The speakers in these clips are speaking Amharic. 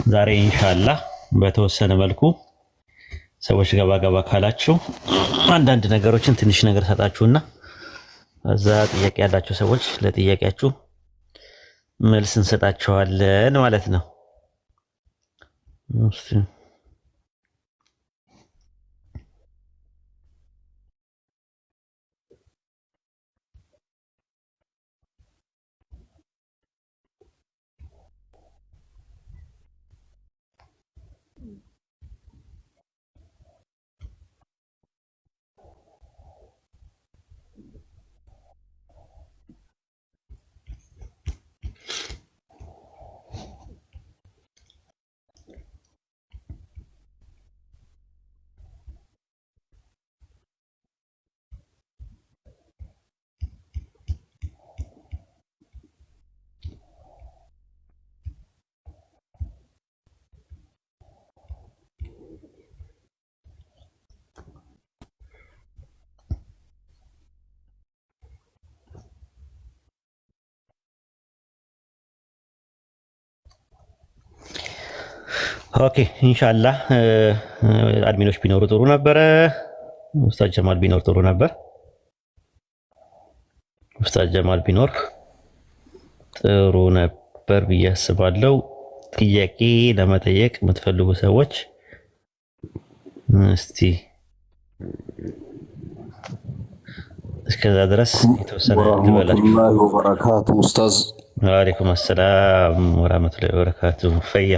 ዛሬ ኢንሻአላህ በተወሰነ መልኩ ሰዎች ገባ ገባ ካላችሁ አንዳንድ ነገሮችን ትንሽ ነገር ሰጣችሁና እዛ ጥያቄ ያላችሁ ሰዎች ለጥያቄያችሁ መልስ እንሰጣችኋለን ማለት ነው። ኦኬ ኢንሻአላህ አድሚኖች ቢኖሩ ጥሩ ነበረ። ኡስታዝ ጀማል ቢኖር ጥሩ ነበር። ኡስታዝ ጀማል ቢኖር ጥሩ ነበር ብዬ አስባለሁ። ጥያቄ ለመጠየቅ የምትፈልጉ ሰዎች እስቲ እስከዛ ድረስ የተወሰነ ትበላችሁ። ወበረካቱ ኡስታዝ። ወአለይኩም ሰላም ወራህመቱላሂ ወበረካቱ። ፈያ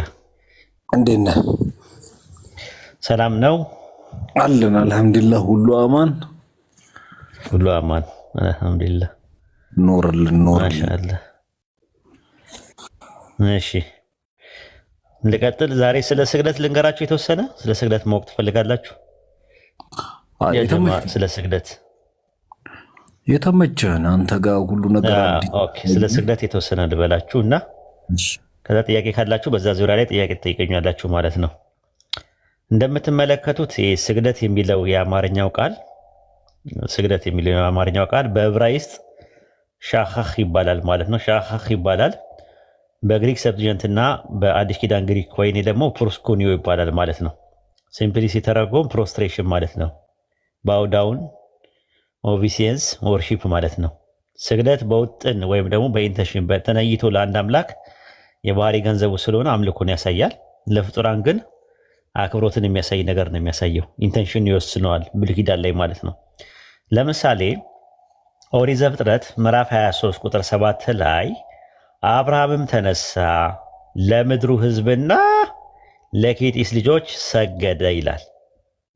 እንዴት ነህ? ሰላም ነው አለን አልሐምዱሊላህ። ሁሉ አማን ሁሉ አማን አልሐምዱሊላህ። ኖርልን ማሻአላህ። እሺ ልቀጥል። ዛሬ ስለ ስግደት ልንገራችሁ። የተወሰነ ስለ ስግደት ማወቅ ትፈልጋላችሁ? ስለ ስግደት የተመቸህን አንተ ጋር ሁሉ ነገር ኦኬ። ስለ ስግደት የተወሰነ ልበላችሁ እና ከዛ ጥያቄ ካላችሁ በዛ ዙሪያ ላይ ጥያቄ ትጠይቀኛላችሁ ማለት ነው። እንደምትመለከቱት ስግደት የሚለው የአማርኛው ቃል በዕብራይስጥ ሻኻኽ ይባላል ማለት ነው። ሻኻኽ ይባላል። በግሪክ ሰብጀንት እና በአዲስ ኪዳን ግሪክ ኮይኔ ደግሞ ፕሮስኮኒዮ ይባላል ማለት ነው። ሲምፕሊ ሲተረጎም ፕሮስትሬሽን ማለት ነው። ባውዳውን ኦቢሲየንስ ወርሺፕ ማለት ነው። ስግደት በውጥን ወይም ደግሞ በኢንተንሽን በተነይቶ ለአንድ አምላክ የባህሪ ገንዘቡ ስለሆነ አምልኮን ያሳያል። ለፍጡራን ግን አክብሮትን የሚያሳይ ነገር ነው የሚያሳየው። ኢንቴንሽን ይወስነዋል ብሉይ ኪዳን ላይ ማለት ነው። ለምሳሌ ኦሪት ዘፍጥረት ምዕራፍ 23 ቁጥር 7 ላይ አብርሃምም ተነሳ ለምድሩ ሕዝብና ለኬጢስ ልጆች ሰገደ ይላል።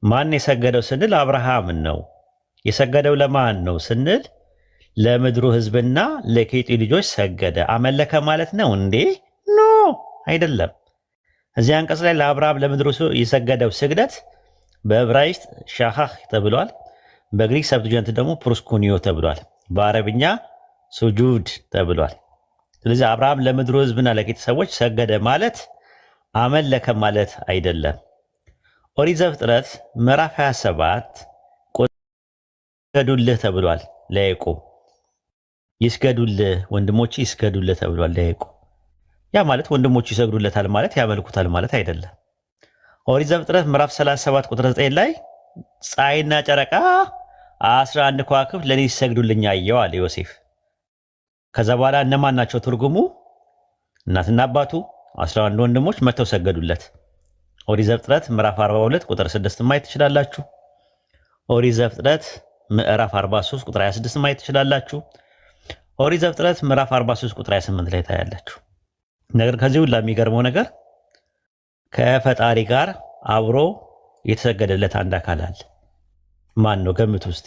ማን የሰገደው ስንል አብርሃም ነው። የሰገደው ለማን ነው ስንል ለምድሩ ሕዝብና ለኬጢ ልጆች ሰገደ። አመለከ ማለት ነው እንዴ? ኖ አይደለም። እዚህ አንቀጽ ላይ ለአብርሃም ለምድሩ የሰገደው ስግደት በዕብራይስጥ ሻኻኽ ተብሏል። በግሪክ ሰብትጀንት ደግሞ ፕሮስኮኒዮ ተብሏል። በአረብኛ ሱጁድ ተብሏል። ስለዚህ አብርሃም ለምድሩ ሕዝብና ለኬጢ ሰዎች ሰገደ ማለት አመለከ ማለት አይደለም። ኦሪት ዘፍጥረት ምዕራፍ 27 ይስገዱልህ ተብሏል ለያዕቆብ። ይስገዱልህ ወንድሞች ይስገዱልህ ተብሏል ለያዕቆብ። ያ ማለት ወንድሞቹ ይሰግዱለታል ማለት ያመልኩታል ማለት አይደለም። ኦሪት ዘፍጥረት ምዕራፍ 37 ቁጥር 9 ላይ ፀሐይና ጨረቃ 11 ከዋክብት ለኔ ሲሰግዱልኝ አየሁ አለ ዮሴፍ። ከዛ በኋላ እነማን ናቸው ትርጉሙ? እናትና አባቱ 11 ወንድሞች መተው ሰገዱለት። ኦሪት ዘፍጥረት ምዕራፍ 42 ቁጥር 6 ማየት ትችላላችሁ። ኦሪት ዘፍጥረት ምዕራፍ 43 ቁጥር 26 ማየት ትችላላችሁ። ኦሪት ዘፍጥረት ምዕራፍ 43 ቁጥር 28 ላይ ታያላችሁ። ነገር ከዚህ ሁሉ የሚገርመው ነገር ከፈጣሪ ጋር አብሮ የተሰገደለት አንድ አካል አለ። ማን ነው? ገምቱ እስቲ።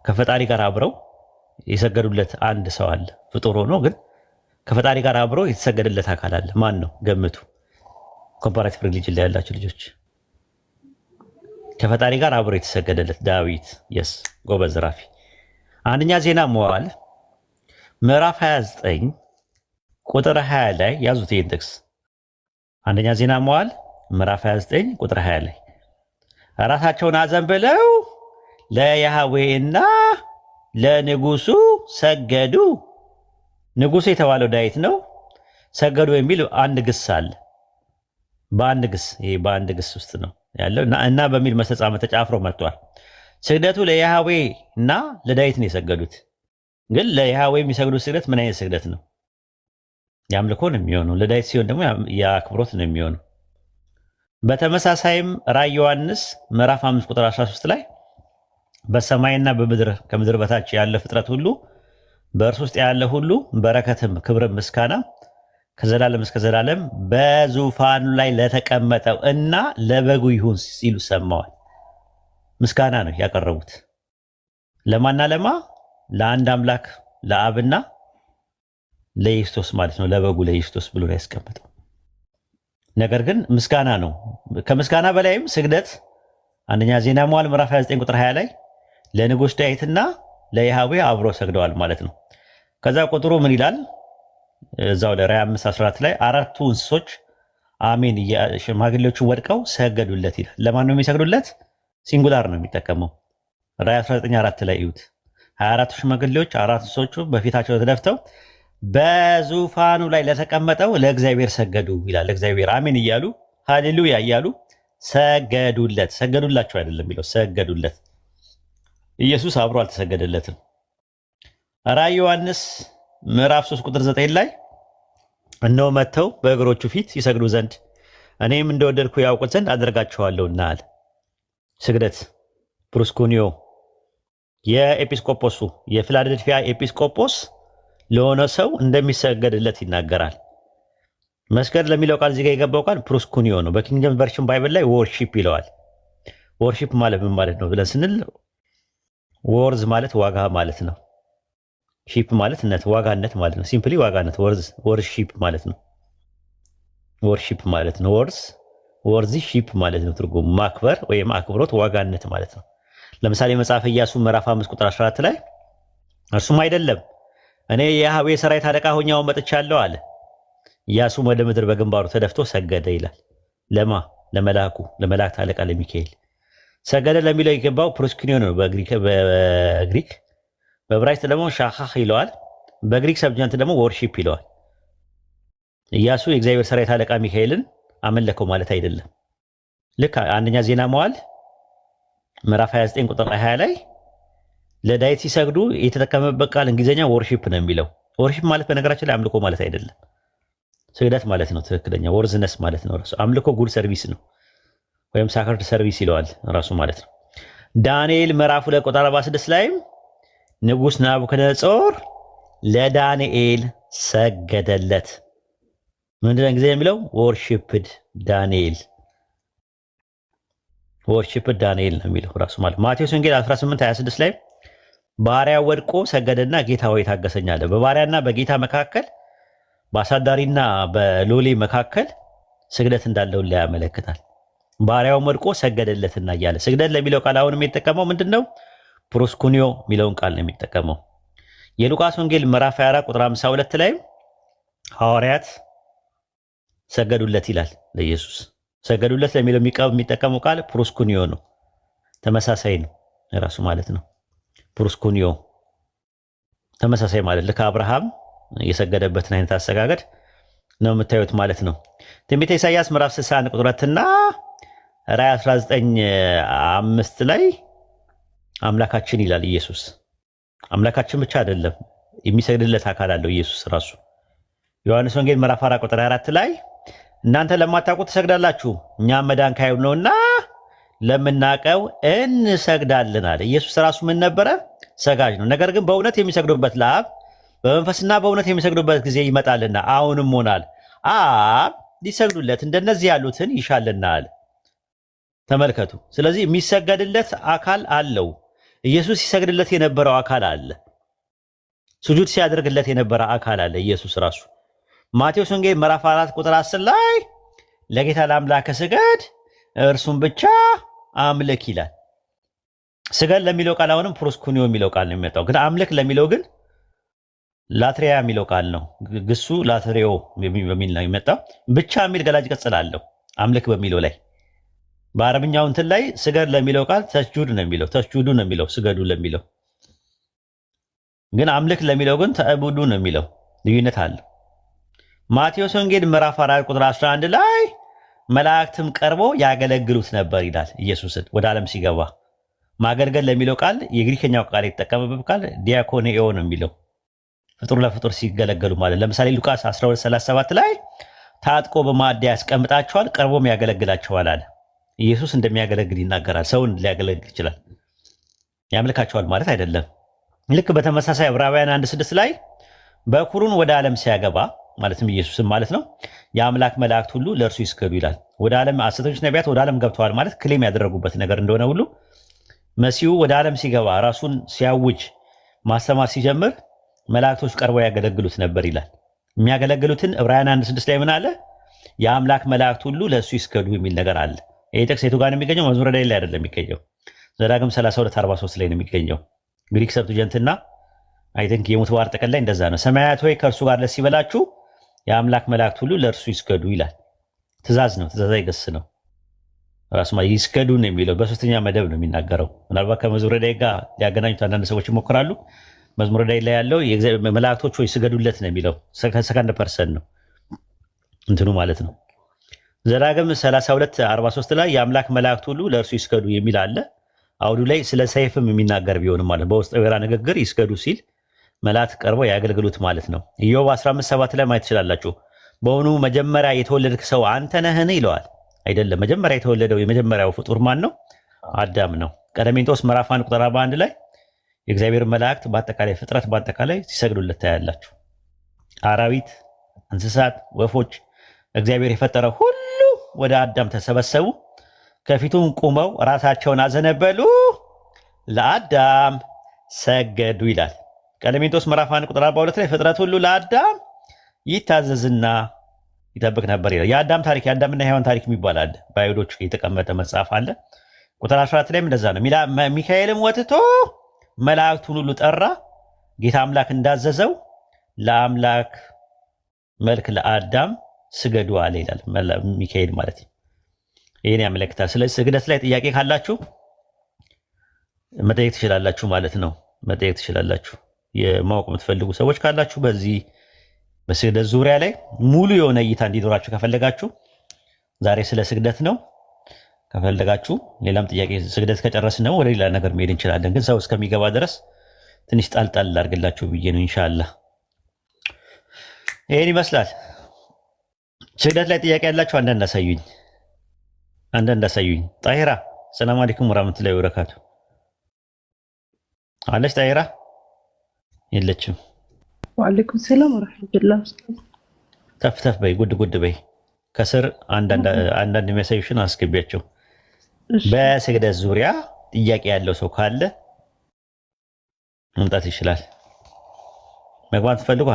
ከፈጣሪ ጋር አብረው የሰገዱለት አንድ ሰው አለ። ፍጡር ሆኖ ግን ከፈጣሪ ጋር አብሮ የተሰገደለት አካል አለ። ማን ነው? ገምቱ። ኮምፓራቲቭ ሪሊጅን ላይ ያላችሁ ልጆች ከፈጣሪ ጋር አብሮ የተሰገደለት ዳዊት። የስ ጎበዝ ራፊ። አንደኛ ዜና መዋዕል ምዕራፍ 29 ቁጥር 20 ላይ ያዙት ይህን ጥቅስ። አንደኛ ዜና መዋዕል ምዕራፍ 29 ቁጥር 20 ላይ ራሳቸውን አዘንብለው ለያህዌና ለንጉሱ ሰገዱ። ንጉሱ የተባለው ዳዊት ነው። ሰገዱ የሚል አንድ ግስ አለ። በአንድ ግስ ይሄ በአንድ ግስ ውስጥ ነው ያለው እና በሚል መስተጻመ ተጫፍሮ መጥቷል። ስግደቱ ለያህዌ እና ለዳዊት ነው የሰገዱት። ግን ለያህዌ የሚሰግዱት ስግደት ምን አይነት ስግደት ነው? የአምልኮ ነው የሚሆነው። ለዳዊት ሲሆን ደግሞ የአክብሮት ነው የሚሆነው። በተመሳሳይም ራዕየ ዮሐንስ ምዕራፍ 5 ቁጥር 13 ላይ በሰማይና በምድር ከምድር በታች ያለ ፍጥረት ሁሉ በእርሱ ውስጥ ያለ ሁሉ በረከትም ክብርም ምስጋና ከዘላለም እስከ ዘላለም በዙፋኑ ላይ ለተቀመጠው እና ለበጉ ይሁን ሲሉ ሰማዋል። ምስጋና ነው ያቀረቡት። ለማና ለማ? ለአንድ አምላክ ለአብና ለኢየሱስ ማለት ነው። ለበጉ ለኢየሱስ ብሎ ነው ያስቀመጠው። ነገር ግን ምስጋና ነው። ከምስጋና በላይም ስግደት አንደኛ ዜና መዋዕል ምዕራፍ 29 ቁጥር 20 ላይ ለንጉሥ ዳዊትና ለያህዌ አብሮ ሰግደዋል ማለት ነው። ከዛ ቁጥሩ ምን ይላል? እዛው ለራዕይ 5:14 ላይ አራቱ እንስሶች አሜን ሽማግሌዎቹ ወድቀው ሰገዱለት ይላል። ለማን ነው የሚሰግዱለት? ሲንጉላር ነው የሚጠቀመው። ራዕይ 19:4 ላይ እዩት። 24ቱ ሽማግሌዎች አራት እንስሶቹ በፊታቸው ተደፍተው በዙፋኑ ላይ ለተቀመጠው ለእግዚአብሔር ሰገዱ ይላል። ለእግዚአብሔር አሜን እያሉ ሃሌሉያ እያሉ ሰገዱለት። ሰገዱላቸው አይደለም የሚለው ሰገዱለት። ኢየሱስ አብሮ አልተሰገደለትም። ራዕይ ዮሐንስ ምዕራፍ 3 ቁጥር 9 ላይ እነሆ መጥተው በእግሮቹ ፊት ይሰግዱ ዘንድ እኔም እንደወደድኩ ያውቁት ዘንድ አደርጋቸዋለሁና አለ። ስግደት ፕሩስኩኒዮ የኤጲስቆጶሱ የፊላደልፊያ ኤጲስቆጶስ ለሆነ ሰው እንደሚሰገድለት ይናገራል። መስገድ ለሚለው ቃል እዚህ ጋር የገባው ቃል ፕሩስኩኒዮ ነው። በኪንግ ጄምስ ቨርሽን ባይብል ላይ ወርሺፕ ይለዋል። ወርሺፕ ማለት ምን ማለት ነው ብለን ስንል ወርዝ ማለት ዋጋ ማለት ነው። ሺፕ ማለት ነት ዋጋነት ማለት ነው። ሲምፕሊ ዋጋነት ወርሺፕ ማለት ነው። ወርሺፕ ማለት ነው። ወርዚ ሺፕ ማለት ነው። ትርጉሙ ማክበር ወይም አክብሮት ዋጋነት ማለት ነው። ለምሳሌ መጽሐፈ ኢያሱ ምዕራፍ 5 ቁጥር 14 ላይ እርሱም አይደለም እኔ የያህዌ ሰራዊት አለቃ ሆኜ አሁን መጥቻለሁ አለ። ኢያሱም ወደ ምድር በግንባሩ ተደፍቶ ሰገደ ይላል። ለማ ለመላኩ ለመላእክት አለቃ ለሚካኤል ሰገደ ለሚለው የገባው ፕሮስኪኒዮ ነው በግሪክ በዕብራይስጥ ደግሞ ሻኻህ ይለዋል። በግሪክ ሰብጀንት ደግሞ ወርሺፕ ይለዋል። ኢያሱ የእግዚአብሔር ሰራዊት አለቃ ሚካኤልን አመለከው ማለት አይደለም። ልክ አንደኛ ዜና መዋዕል ምዕራፍ 29 ቁጥር 20 ላይ ለዳዊት ሲሰግዱ የተጠቀመበት ቃል እንግሊዝኛ ወርሺፕ ነው የሚለው። ወርሺፕ ማለት በነገራችን ላይ አምልኮ ማለት አይደለም፣ ስግደት ማለት ነው። ትክክለኛ ወርዝነስ ማለት ነው። ራሱ አምልኮ ጉድ ሰርቪስ ነው ወይም ሳክርድ ሰርቪስ ይለዋል ራሱ ማለት ነው። ዳንኤል ምዕራፍ 2 ቁጥር 46 ላይም ንጉሥ ናቡከደነጾር ለዳንኤል ሰገደለት። ምንድነው እንግሊዝኛ የሚለው? ወርሺፕድ ዳንኤል ነው የሚለው ራሱ ማለት። ማቴዎስ ወንጌል 18:26 ላይ ባሪያው ወድቆ ሰገደና ጌታ ሆይ ታገሰኝ አለ። በባሪያና በጌታ መካከል በአሳዳሪና በሎሌ መካከል ስግደት እንዳለው ላይ ያመለክታል። ባሪያው ወድቆ ሰገደለትና እያለ ስግደት ለሚለው ቃል አሁንም የተጠቀመው ምንድነው? ፕሮስኩኒዮ የሚለውን ቃል ነው የሚጠቀመው። የሉቃስ ወንጌል ምዕራፍ 24 ቁጥር 52 ላይ ሐዋርያት ሰገዱለት ይላል ለኢየሱስ። ሰገዱለት ለሚለው የሚጠቀመው ቃል ፕሮስኩኒዮ ነው። ተመሳሳይ ነው ራሱ ማለት ነው። ፕሮስኩኒዮ ተመሳሳይ ማለት ልክ አብርሃም የሰገደበትን አይነት አሰጋገድ ነው የምታዩት ማለት ነው። ትንቢተ ኢሳይያስ ምዕራፍ 61 ቁጥር 2 እና ራዕይ 19:5 ላይ አምላካችን ይላል ኢየሱስ። አምላካችን ብቻ አይደለም የሚሰግድለት አካል አለው ኢየሱስ ራሱ። ዮሐንስ ወንጌል ምዕራፍ 4 ቁጥር 4 ላይ እናንተ ለማታውቁት ትሰግዳላችሁ እኛም መዳን ካዩ ነውና ለምናቀው እንሰግዳለን አለ። ኢየሱስ ራሱ ምን ነበረ? ሰጋጅ ነው። ነገር ግን በእውነት የሚሰግዱበት ለአብ በመንፈስና በእውነት የሚሰግዱበት ጊዜ ይመጣልና አሁንም ሆናል አብ ሊሰግዱለት እንደነዚህ ያሉትን ይሻልና አለ። ተመልከቱ። ስለዚህ የሚሰገድለት አካል አለው። ኢየሱስ ሲሰግድለት የነበረው አካል አለ። ስጁድ ሲያደርግለት የነበረ አካል አለ ኢየሱስ ራሱ። ማቴዎስ ወንጌል ምዕራፍ 4 ቁጥር 10 ላይ ለጌታ ለአምላክ ስገድ እርሱም ብቻ አምልክ ይላል። ስገድ ለሚለው ቃል አሁንም ፕሮስኩኒዮ የሚለው ቃል ነው የሚመጣው። ግን አምልክ ለሚለው ግን ላትሪያ የሚለው ቃል ነው። ግሱ ላትሪዮ በሚል ነው የሚመጣው። ብቻ የሚል ገላጭ ቅጽል አለው አምልክ በሚለው ላይ። በአረብኛው እንትን ላይ ስገድ ለሚለው ቃል ተስጁድ ነው የሚለው፣ ተስጁዱ ነው የሚለው ስገዱ ለሚለው። ግን አምልክ ለሚለው ግን ተዕቡዱ ነው የሚለው። ልዩነት አለው። ማቴዎስ ወንጌል ምዕራፍ 4 ቁጥር 11 ላይ መላእክትም ቀርቦ ያገለግሉት ነበር ይላል። ኢየሱስን ወደ ዓለም ሲገባ ማገልገል ለሚለው ቃል የግሪከኛው ቃል የተጠቀመበት ቃል ዲያኮኔኦ ነው የሚለው ፍጡር ለፍጡር ሲገለገሉ ማለት። ለምሳሌ ሉቃስ 12:37 ላይ ታጥቆ በማዕድ ያስቀምጣቸዋል ቀርቦም ያገለግላቸዋል አለ። ኢየሱስ እንደሚያገለግል ይናገራል። ሰውን ሊያገለግል ይችላል። ያመልካቸዋል ማለት አይደለም። ልክ በተመሳሳይ ዕብራውያን 1:6 ላይ በኩሩን ወደ ዓለም ሲያገባ ማለትም ኢየሱስም ማለት ነው የአምላክ መላእክት ሁሉ ለእርሱ ይስገዱ ይላል። ወደ ዓለም ሐሰተኞች ነቢያት ወደ ዓለም ገብተዋል ማለት ክሌም ያደረጉበት ነገር እንደሆነ ሁሉ መሲሁ ወደ ዓለም ሲገባ ራሱን ሲያውጅ ማስተማር ሲጀምር መላእክቶች ቀርበው ያገለግሉት ነበር ይላል። የሚያገለግሉትን ዕብራውያን 1:6 ላይ ምን አለ? የአምላክ መላእክት ሁሉ ለእሱ ይስገዱ የሚል ነገር አለ። ይህ ጥቅስ የቱ ጋር ነው የሚገኘው? መዝሙረ ዳዊት ላይ አይደለም የሚገኘው፣ ዘዳግም 32:43 ላይ ነው የሚገኘው። ግሪክ ሰብትጀንትና አይ ቲንክ የሙት ባር ጥቅል ላይ እንደዛ ነው። ሰማያት ሆይ ከእርሱ ጋር ደስ ይበላችሁ፣ የአምላክ መላእክት ሁሉ ለእርሱ ይስገዱ ይላል። ትእዛዝ ነው፣ ትእዛዛዊ ገስ ነው። ራሱ ይስገዱ ነው የሚለው በሶስተኛ መደብ ነው የሚናገረው። ምናልባት ከመዝሙረ ዳዊት ጋር ሊያገናኙት አንዳንድ ሰዎች ይሞክራሉ። መዝሙረ ዳዊት ላይ ያለው መላእክቶች ሆይ ስገዱለት ነው የሚለው ሰከንድ ፐርሰን ነው እንትኑ ማለት ነው። ዘዳግም 32:43 ላይ የአምላክ መላእክት ሁሉ ለእርሱ ይስገዱ የሚል አለ። አውዱ ላይ ስለ ሰይፍም የሚናገር ቢሆንም ማለት በውስጠ ወይራ ንግግር ይስገዱ ሲል መላእክት ቀርበው ያገልግሉት ማለት ነው። ኢዮብ 15:7 ላይ ማየት ትችላላችሁ። በእውኑ መጀመሪያ የተወለድክ ሰው አንተ ነህን ይለዋል። አይደለም፣ መጀመሪያ የተወለደው የመጀመሪያው ፍጡር ማን ነው? አዳም ነው። ቀለሜንጦስ ምዕራፍ 1 ቁጥር 41 ላይ የእግዚአብሔር መላእክት በአጠቃላይ ፍጥረት በአጠቃላይ ሲሰግዱለት ታያላችሁ። አራዊት፣ እንስሳት፣ ወፎች እግዚአብሔር የፈጠረ ሁሉ ወደ አዳም ተሰበሰቡ፣ ከፊቱም ቁመው ራሳቸውን አዘነበሉ፣ ለአዳም ሰገዱ ይላል። ቀለሜንጦስ ምዕራፍ 1 ቁጥር 42 ላይ ፍጥረት ሁሉ ለአዳም ይታዘዝና ይጠብቅ ነበር ይላል። የአዳም ታሪክ የአዳምና የሔዋን ታሪክ የሚባል አለ። በአይሁዶች የተቀመጠ መጽሐፍ አለ። ቁጥር 14 ላይም እንደዛ ነው። ሚካኤልም ወጥቶ መላእክቱን ሁሉ ጠራ፣ ጌታ አምላክ እንዳዘዘው ለአምላክ መልክ ለአዳም ስገዱ አለ ይላል። ሚካኤል ማለት ይህን ያመለክታል። ስለዚህ ስግደት ላይ ጥያቄ ካላችሁ መጠየቅ ትችላላችሁ ማለት ነው። መጠየቅ ትችላላችሁ። የማወቅ የምትፈልጉ ሰዎች ካላችሁ በዚህ በስግደት ዙሪያ ላይ ሙሉ የሆነ እይታ እንዲኖራችሁ ከፈለጋችሁ ዛሬ ስለ ስግደት ነው። ከፈለጋችሁ ሌላም ጥያቄ ስግደት ከጨረስን ደግሞ ወደ ሌላ ነገር መሄድ እንችላለን። ግን ሰው እስከሚገባ ድረስ ትንሽ ጣልጣል ላድርግላችሁ ብዬ ነው። ኢንሻአላህ ይሄን ይመስላል። ስግደት ላይ ጥያቄ ያላችሁ አንዳንድ አሳዩኝ። ጣሂራ ሰላም አለይኩም ወራህመቱላሂ ወበረካቱ። አለች ጣሂራ? የለችም። ወአለይኩም ሰላም ወራህመቱላህ። ተፍተፍ በይ፣ ጉድ በይ። ከስር አንዳንድ የሚያሳዩሽን አስገቢያቸው። በስግደት ዙሪያ ጥያቄ ያለው ሰው ካለ መምጣት ይችላል። መግባት ትፈልጉ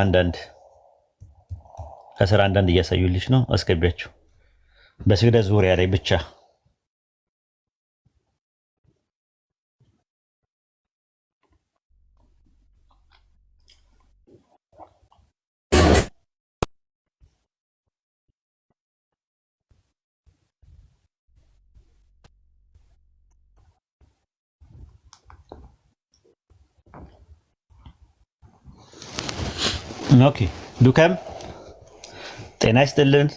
ከስር አንዳንድ እያሳዩልሽ ነው፣ አስገቢያቸው። በስግደት ዙሪያ ላይ ብቻ ኦኬ። ዱከም ጤና ይስጥልን።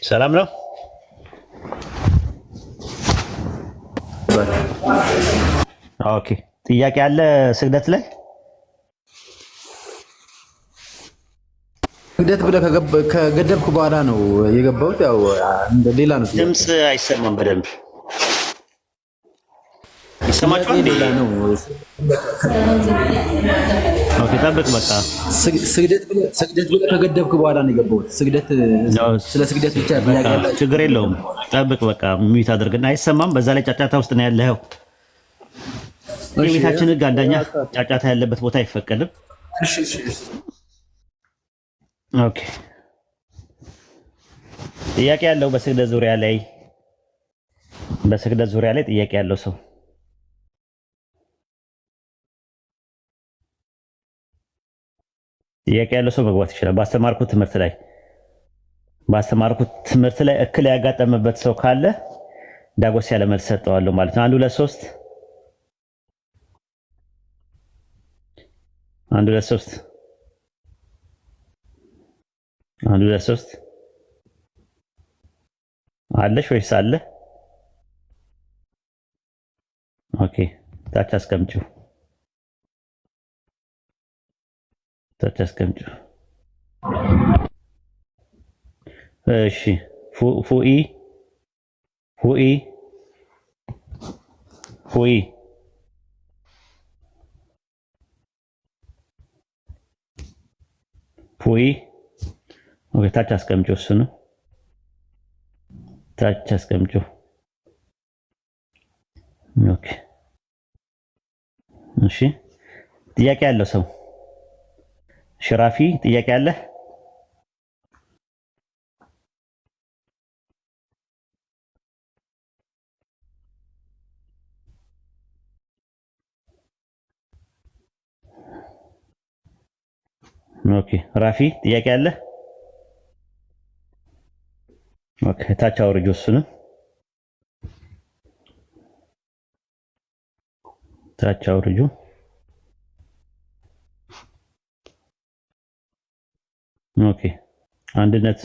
ሰላም ነው። ኦኬ። ጥያቄ አለ ስግደት ላይ? ስግደት ብለህ ከገደብኩ በኋላ ነው የገባሁት። ያው ሌላ ነው። ድምፅ አይሰማም በደንብ ይሰማችኋል? ሌላ ነው። ኦኬ፣ ጠብቅ በቃ። ስግደት ብለህ ከገደብኩ በኋላ ነው የገባሁት። ስለ ስግደት ብቻ ችግር የለውም። ጠብቅ በቃ። ሚዩት አድርግና አይሰማም። በዛ ላይ ጫጫታ ውስጥ ነው ያለኸው። የቤታችን ሕግ አንደኛ ጫጫታ ያለበት ቦታ አይፈቀድም። ኦኬ። ጥያቄ ያለው በስግደት ዙሪያ ላይ ጥያቄ ያለው ሰው መግባት ይችላል። ባስተማርኩት ትምህርት ላይ እክል ያጋጠመበት ሰው ካለ ዳጎስ ያለ መልስ ሰጠዋለሁ ማለት ነው። 1 2 3 1 2 3 1 2 3 አለሽ ወይስ አለ? ኦኬ ታች አስቀምጪው። እሺ ፉኢ ኦኬ ታች አስቀምጪው። እሱ ነው ታች አስቀምጪው። ኦኬ እሺ ጥያቄ ያለው ሰው ሽራፊ ጥያቄ አለ? ኦኬ ራፊ ጥያቄ አለ? ኦኬ ታች አውርጆ እሱንም ታች አውርጆ። ኦኬ አንድነት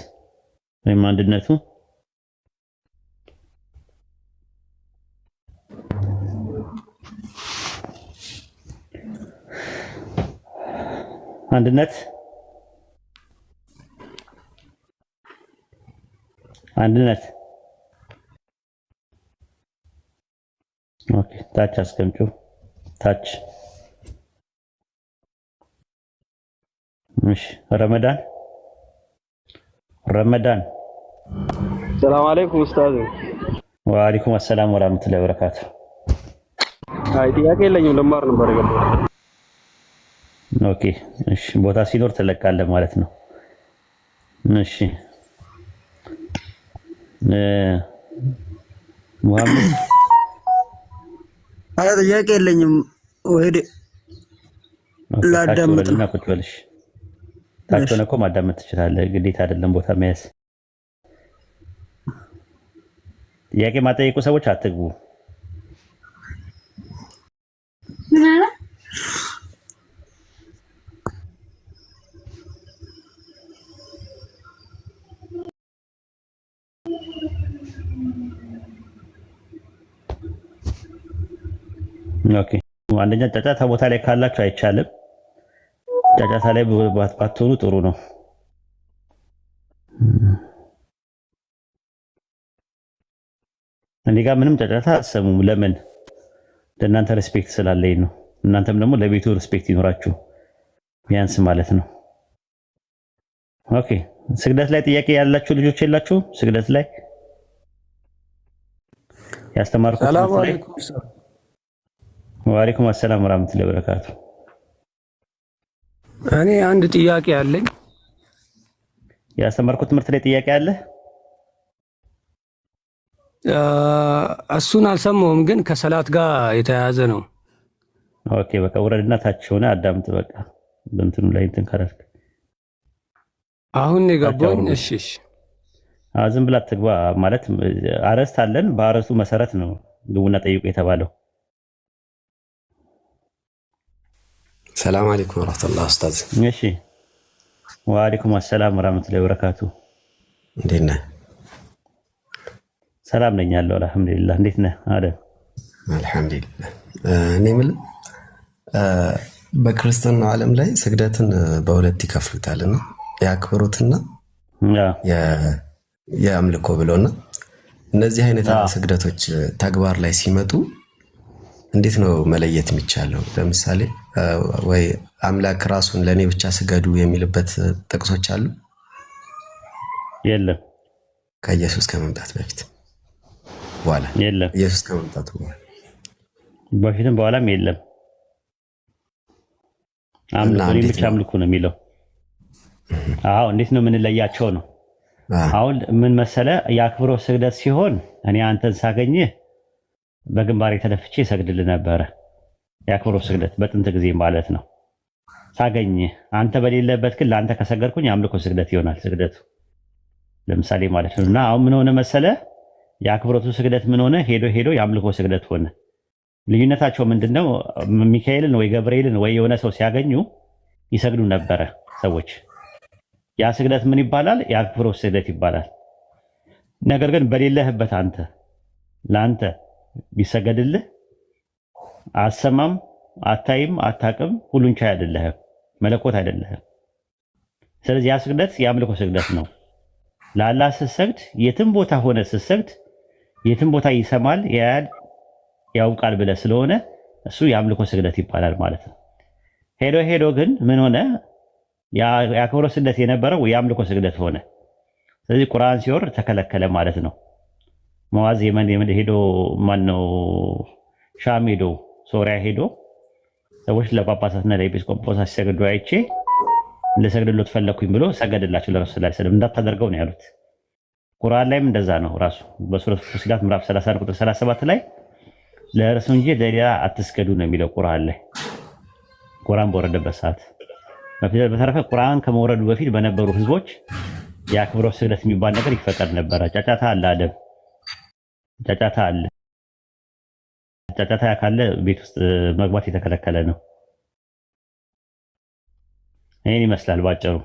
ወይም አንድነቱ አንድነት ኦኬ ታች አስቀምጪው ታች። እሺ ረመዳን ሰላም አለይኩም ኡስታዝ። ወአለይኩም አሰላም ወራህመቱላሂ ወበረካቱ። አይ ጥያቄ የለኝም ልማር ነበር የገባሁት። ኦኬ እሺ ቦታ ሲኖር ትለቃለህ ማለት ነው። እሺ ሙሐመድ አይ ጥያቄ የለኝም ወይኔ ላዳምጥ ነው። ቁጭ በልሽ ታች ሆነህ እኮ ማዳመጥ ትችላለህ። ግዴታ አይደለም ቦታ መያዝ። ጥያቄ ማጠየቁ ሰዎች አትግቡ። ኦኬ አንደኛ ጫጫታ ቦታ ላይ ካላችሁ አይቻልም። ጫጫታ ላይ ባትሆኑ ጥሩ ነው። እኔ ጋር ምንም ጫጫታ አትሰሙም። ለምን? ለእናንተ ሪስፔክት ስላለኝ ነው። እናንተም ደግሞ ለቤቱ ሪስፔክት ይኖራችሁ ቢያንስ ማለት ነው። ኦኬ ስግደት ላይ ጥያቄ ያላችሁ ልጆች የላችሁም? ስግደት ላይ ያስተማርኩት ሰላም አለይኩም። ወአለይኩም አሰላም ወራህመቱላሂ ወበረካቱ። እኔ አንድ ጥያቄ አለኝ። ያስተማርኩት ትምህርት ላይ ጥያቄ አለ? እሱን አልሰማሁም፣ ግን ከሰላት ጋር የተያያዘ ነው። ኦኬ በቃ ውረድና ታች ሆነ አዳምጥ። በቃ በእንትኑ ላይ እንትን ካላልክ አሁን የገባኝ። እሺ ዝም ብላ ትግባ ማለት አረስት አለን። በአረስቱ መሰረት ነው ግቡና ጠይቁ የተባለው። ሰላም አለይኩም ወራህመቱላህ ኡስታዝ። እሺ ወአለይኩም አሰላም ወራህመቱላሂ ወበረካቱ። እንዴት ነህ? ሰላም ነኝ ያለው አልሐምዱሊላህ። እንዴት ነህ አደም? አልሐምዱሊላህ። እኔ የምልህ በክርስትናው ዓለም ላይ ስግደትን በሁለት ይከፍሉታልና የአክብሮትና የአምልኮ ብለውና እነዚህ አይነት ስግደቶች ተግባር ላይ ሲመጡ እንዴት ነው መለየት የሚቻለው? ለምሳሌ ወይ አምላክ ራሱን ለኔ ብቻ ስገዱ የሚልበት ጥቅሶች አሉ? የለም። ከኢየሱስ ከመምጣት በፊት በኋላ? የለም። ኢየሱስ ከመምጣቱ በፊትም በኋላም የለም። አምልኮ ብቻ አምልኮ ነው የሚለው። አዎ እንዴት ነው የምንለያቸው ነው? አሁን ምን መሰለ የአክብሮት ስግደት ሲሆን እኔ አንተን ሳገኝህ በግንባሬ ተደፍቼ እሰግድልህ ነበረ። የአክብሮት ስግደት በጥንት ጊዜ ማለት ነው። ሳገኝህ አንተ በሌለበት ግን ለአንተ ከሰገድኩኝ የአምልኮ ስግደት ይሆናል ስግደቱ ለምሳሌ ማለት ነው። እና አሁን ምን ሆነ መሰለ የአክብሮቱ ስግደት ምን ሆነ? ሄዶ የአምልኮ ስግደት ሆነ። ልዩነታቸው ምንድነው? ሚካኤልን ወይ ገብርኤልን ወይ የሆነ ሰው ሲያገኙ ይሰግዱ ነበረ ሰዎች። ያ ስግደት ምን ይባላል? የአክብሮት ስግደት ይባላል። ነገር ግን በሌለህበት አንተ ለአንተ ቢሰገድልህ አሰማም፣ አታይም፣ አታቅም፣ ሁሉን ቻይ አይደለህም፣ መለኮት አይደለህም። ስለዚህ ያ ስግደት የአምልኮ ስግደት ነው። ለአላህ ስትሰግድ የትም ቦታ ሆነ ስትሰግድ የትም ቦታ ይሰማል፣ ያያል፣ ያውቃል ብለህ ስለሆነ እሱ የአምልኮ ስግደት ይባላል ማለት ነው። ሄዶ ሄዶ ግን ምን ሆነ? የአክብሮት ስግደት የነበረው የአምልኮ ስግደት ሆነ። ስለዚህ ቁርአን ሲወርድ ተከለከለ ማለት ነው። ሙዓዝ የመን ሄዶ ማነው ሻም ሄዶ ሶሪያ ሄዶ ሰዎች ለጳጳሳትና ለኤጲስቆጶሳት ሲሰግዱ አይቼ ለሰግድሎት ፈለኩኝ ብሎ ሰገደላቸው ለረሱል ሰለላሁ ዐለይሂ ወሰለም። እንዳታደርገው ነው ያሉት። ቁርአን ላይም እንደዛ ነው። ራሱ በሱረቱ ፉሲላት ምዕራፍ 30 ቁጥር 37 ላይ ለእርሱ እንጂ ለሌላ አትስገዱ ነው የሚለው ቁርአን ላይ፣ ቁርአን በወረደበት ሰዓት። በተረፈ ቁርአን ከመውረዱ በፊት በነበሩ ህዝቦች የአክብሮት ስግደት የሚባል ነገር ይፈቀድ ነበረ። ጫጫታ አለ፣ አደብ ጫጫታ አለ። ጫጫታ ካለ ቤት ውስጥ መግባት የተከለከለ ነው። ይህን ይመስላል ባጭሩ።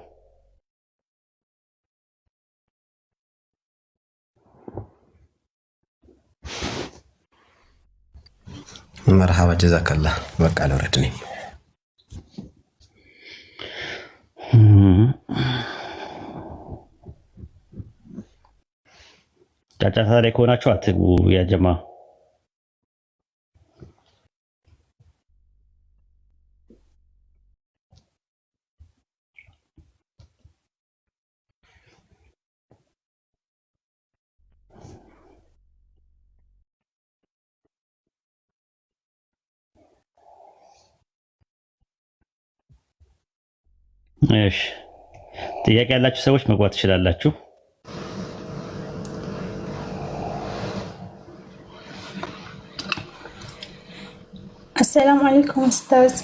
መርሐባ ጀዛከላ። በቃ ለወረድ ነኝ። ጫጫታ ላይ ከሆናችሁ አትግቡ ያ ጀማ። እሺ ጥያቄ ያላችሁ ሰዎች መግባት ትችላላችሁ። አሰላሙ አለይኩም ኡስታዝ።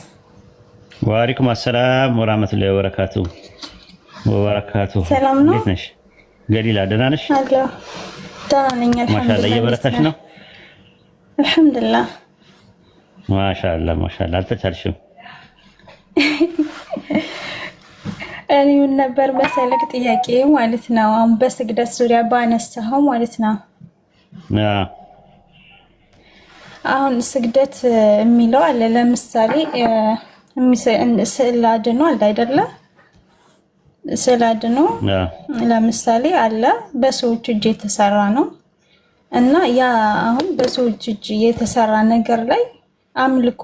ወአለይኩም አሰላም ወራህመቱላሂ ወበረካቱ። ሰላም ነው? እንዴት ነሽ ገሊላ? ደህና ነሽ? አለሁ ደህና ነኝ አልሐምዱሊላህ። ማሻአላህ እየበረታሽ ነው? አልሐምዱሊላህ ማሻአላህ አልተቻልሽም። እኔ ምን ነበር መሰለክ ጥያቄ ማለት ነው፣ አሁን በስግደት ዙሪያ ባነሳኸው ማለት ነው። አሁን ስግደት የሚለው አለ። ለምሳሌ ስዕል አድኖ አለ አይደለ? ስዕል አድኖ ለምሳሌ አለ በሰዎች እጅ የተሰራ ነው እና ያ አሁን በሰዎች እጅ የተሰራ ነገር ላይ አምልኮ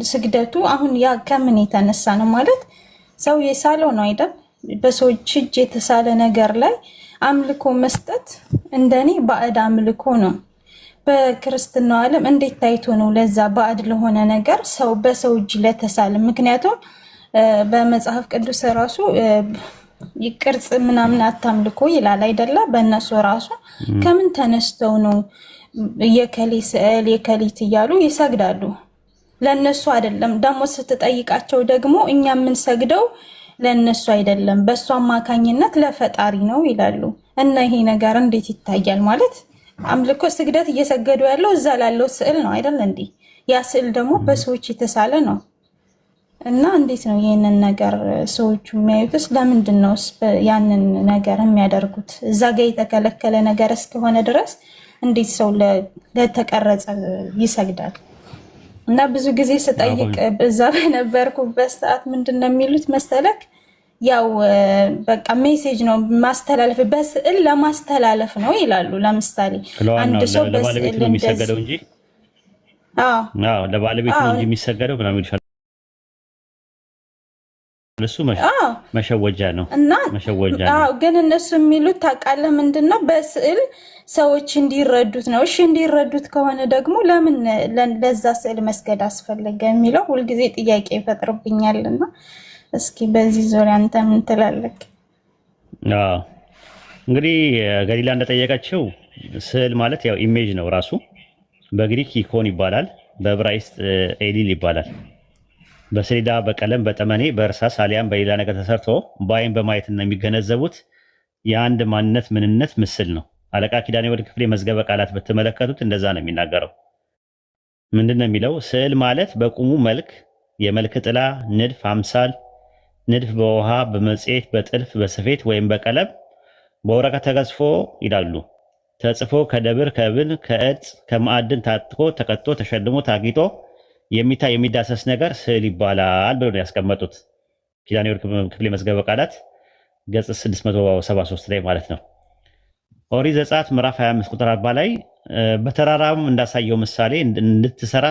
ስግደቱ አሁን ያ ከምን የተነሳ ነው ማለት ሰው የሳለው ነው አይደል? በሰዎች እጅ የተሳለ ነገር ላይ አምልኮ መስጠት እንደኔ ባዕድ አምልኮ ነው። በክርስትናው ዓለም እንዴት ታይቶ ነው ለዛ ባዕድ ለሆነ ነገር ሰው በሰው እጅ ለተሳለ? ምክንያቱም በመጽሐፍ ቅዱስ ራሱ ቅርጽ ምናምን አታምልኮ ይላል አይደለ? በእነሱ ራሱ ከምን ተነስተው ነው የከሌ ስዕል የከሊት እያሉ ይሰግዳሉ? ለነሱ አይደለም። ደግሞ ስትጠይቃቸው ደግሞ እኛ የምንሰግደው ለነሱ አይደለም በእሱ አማካኝነት ለፈጣሪ ነው ይላሉ። እና ይሄ ነገር እንዴት ይታያል? ማለት አምልኮ ስግደት እየሰገዱ ያለው እዛ ላለው ስዕል ነው አይደል እንዴ? ያ ስዕል ደግሞ በሰዎች የተሳለ ነው። እና እንዴት ነው ይህንን ነገር ሰዎቹ የሚያዩትስ? ለምንድን ነው ያንን ነገር የሚያደርጉት? እዛ ጋ የተከለከለ ነገር እስከሆነ ድረስ እንዴት ሰው ለተቀረጸ ይሰግዳል? እና ብዙ ጊዜ ስጠይቅ እዛ በነበርኩበት ሰዓት ምንድን ነው የሚሉት መሰለክ? ያው በቃ ሜሴጅ ነው ማስተላለፍ፣ በስዕል ለማስተላለፍ ነው ይላሉ። ለምሳሌ አንድ ሰው በስዕል ነው የሚሰገደው እንጂ ለባለቤት ነው እንጂ የሚሰገደው ምናምን ይልሻል። እሱ መሸወጃ ነው እና መሸወጃ ነው። ግን እነሱ የሚሉት ታውቃለህ ምንድን ነው? በስዕል ሰዎች እንዲረዱት ነው። እሺ እንዲረዱት ከሆነ ደግሞ ለምን ለዛ ስዕል መስገድ አስፈለገ የሚለው ሁልጊዜ ጥያቄ ይፈጥርብኛልና እስኪ በዚህ ዙሪያ አንተ ምን ትላለህ? እንግዲህ ገሊላ እንደጠየቀችው ስዕል ማለት ያው ኢሜጅ ነው ራሱ። በግሪክ ኢኮን ይባላል፣ በዕብራይስጥ ኤሊል ይባላል። በሰሌዳ በቀለም በጠመኔ በእርሳስ አሊያም በሌላ ነገር ተሰርቶ በአይን በማየት ነው የሚገነዘቡት የአንድ ማንነት ምንነት ምስል ነው። አለቃ ኪዳኔ ወልድ ክፍሌ መዝገበ ቃላት በተመለከቱት እንደዛ ነው የሚናገረው። ምንድነው የሚለው? ስዕል ማለት በቁሙ መልክ፣ የመልክ ጥላ፣ ንድፍ፣ አምሳል ንድፍ በውሃ በመጽሔት በጥልፍ በስፌት ወይም በቀለም በወረቀት ተገዝፎ ይላሉ ተጽፎ ከደብር ከብል ከዕፅ ከማዕድን ታጥቆ ተቀጥቶ ተሸልሞ ታጊጦ የሚታይ የሚዳሰስ ነገር ስዕል ይባላል ብለው ነው ያስቀመጡት። ኪዳነ ወርቅ ክፍሌ መዝገበ ቃላት ገጽ 673 ላይ ማለት ነው። ኦሪት ዘጸአት ምዕራፍ 25 ቁጥር 40 ላይ በተራራም እንዳሳየው ምሳሌ እንዳትሰራ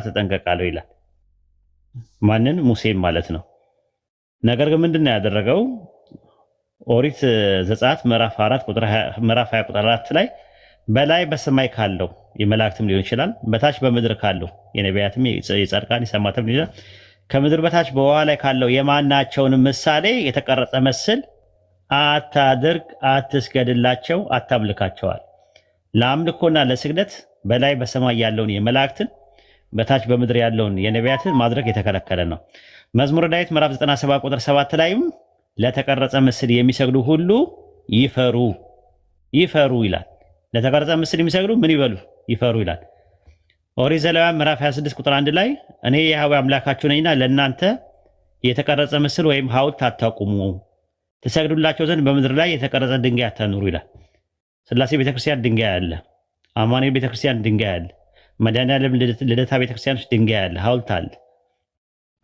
ተጠንቀቃለሁ ይላል። ማንን? ሙሴን ማለት ነው። ነገር ግን ምንድነው ያደረገው? ኦሪት ዘጸአት ምዕራፍ 20 ቁጥር 4 ላይ በላይ በሰማይ ካለው የመላእክትም ሊሆን ይችላል፣ በታች በምድር ካለው የነቢያትም የጻድቃን የሰማዕታትም ሊሆን ይችላል፣ ከምድር በታች በውሃ ላይ ካለው የማናቸውን ምሳሌ የተቀረጸ ምስል አታድርግ፣ አትስገድላቸው፣ አታምልካቸዋል። ለአምልኮና ለስግደት በላይ በሰማይ ያለውን የመላእክትን በታች በምድር ያለውን የነቢያትን ማድረግ የተከለከለ ነው። መዝሙረ ዳዊት ምዕራፍ 97 ቁጥር 7 ላይም ለተቀረጸ ምስል የሚሰግዱ ሁሉ ይፈሩ ይላል። ለተቀረጸ ምስል የሚሰግዱ ምን ይበሉ? ይፈሩ ይላል። ኦሪት ዘሌዋውያን ምዕራፍ 26 ቁጥር 1 ላይ እኔ የያህዌ አምላካችሁ ነኝና ለእናንተ የተቀረጸ ምስል ወይም ሐውልት አታቁሙ፣ ትሰግዱላቸው ዘንድ በምድር ላይ የተቀረጸ ድንጋይ አታኑሩ ይላል። ሥላሴ ቤተክርስቲያን ድንጋይ አለ፣ አማኑኤል ቤተክርስቲያን ድንጋይ አለ፣ መድኃኔዓለም ልደታ ቤተክርስቲያኖች ድንጋይ አለ፣ ሐውልት አለ።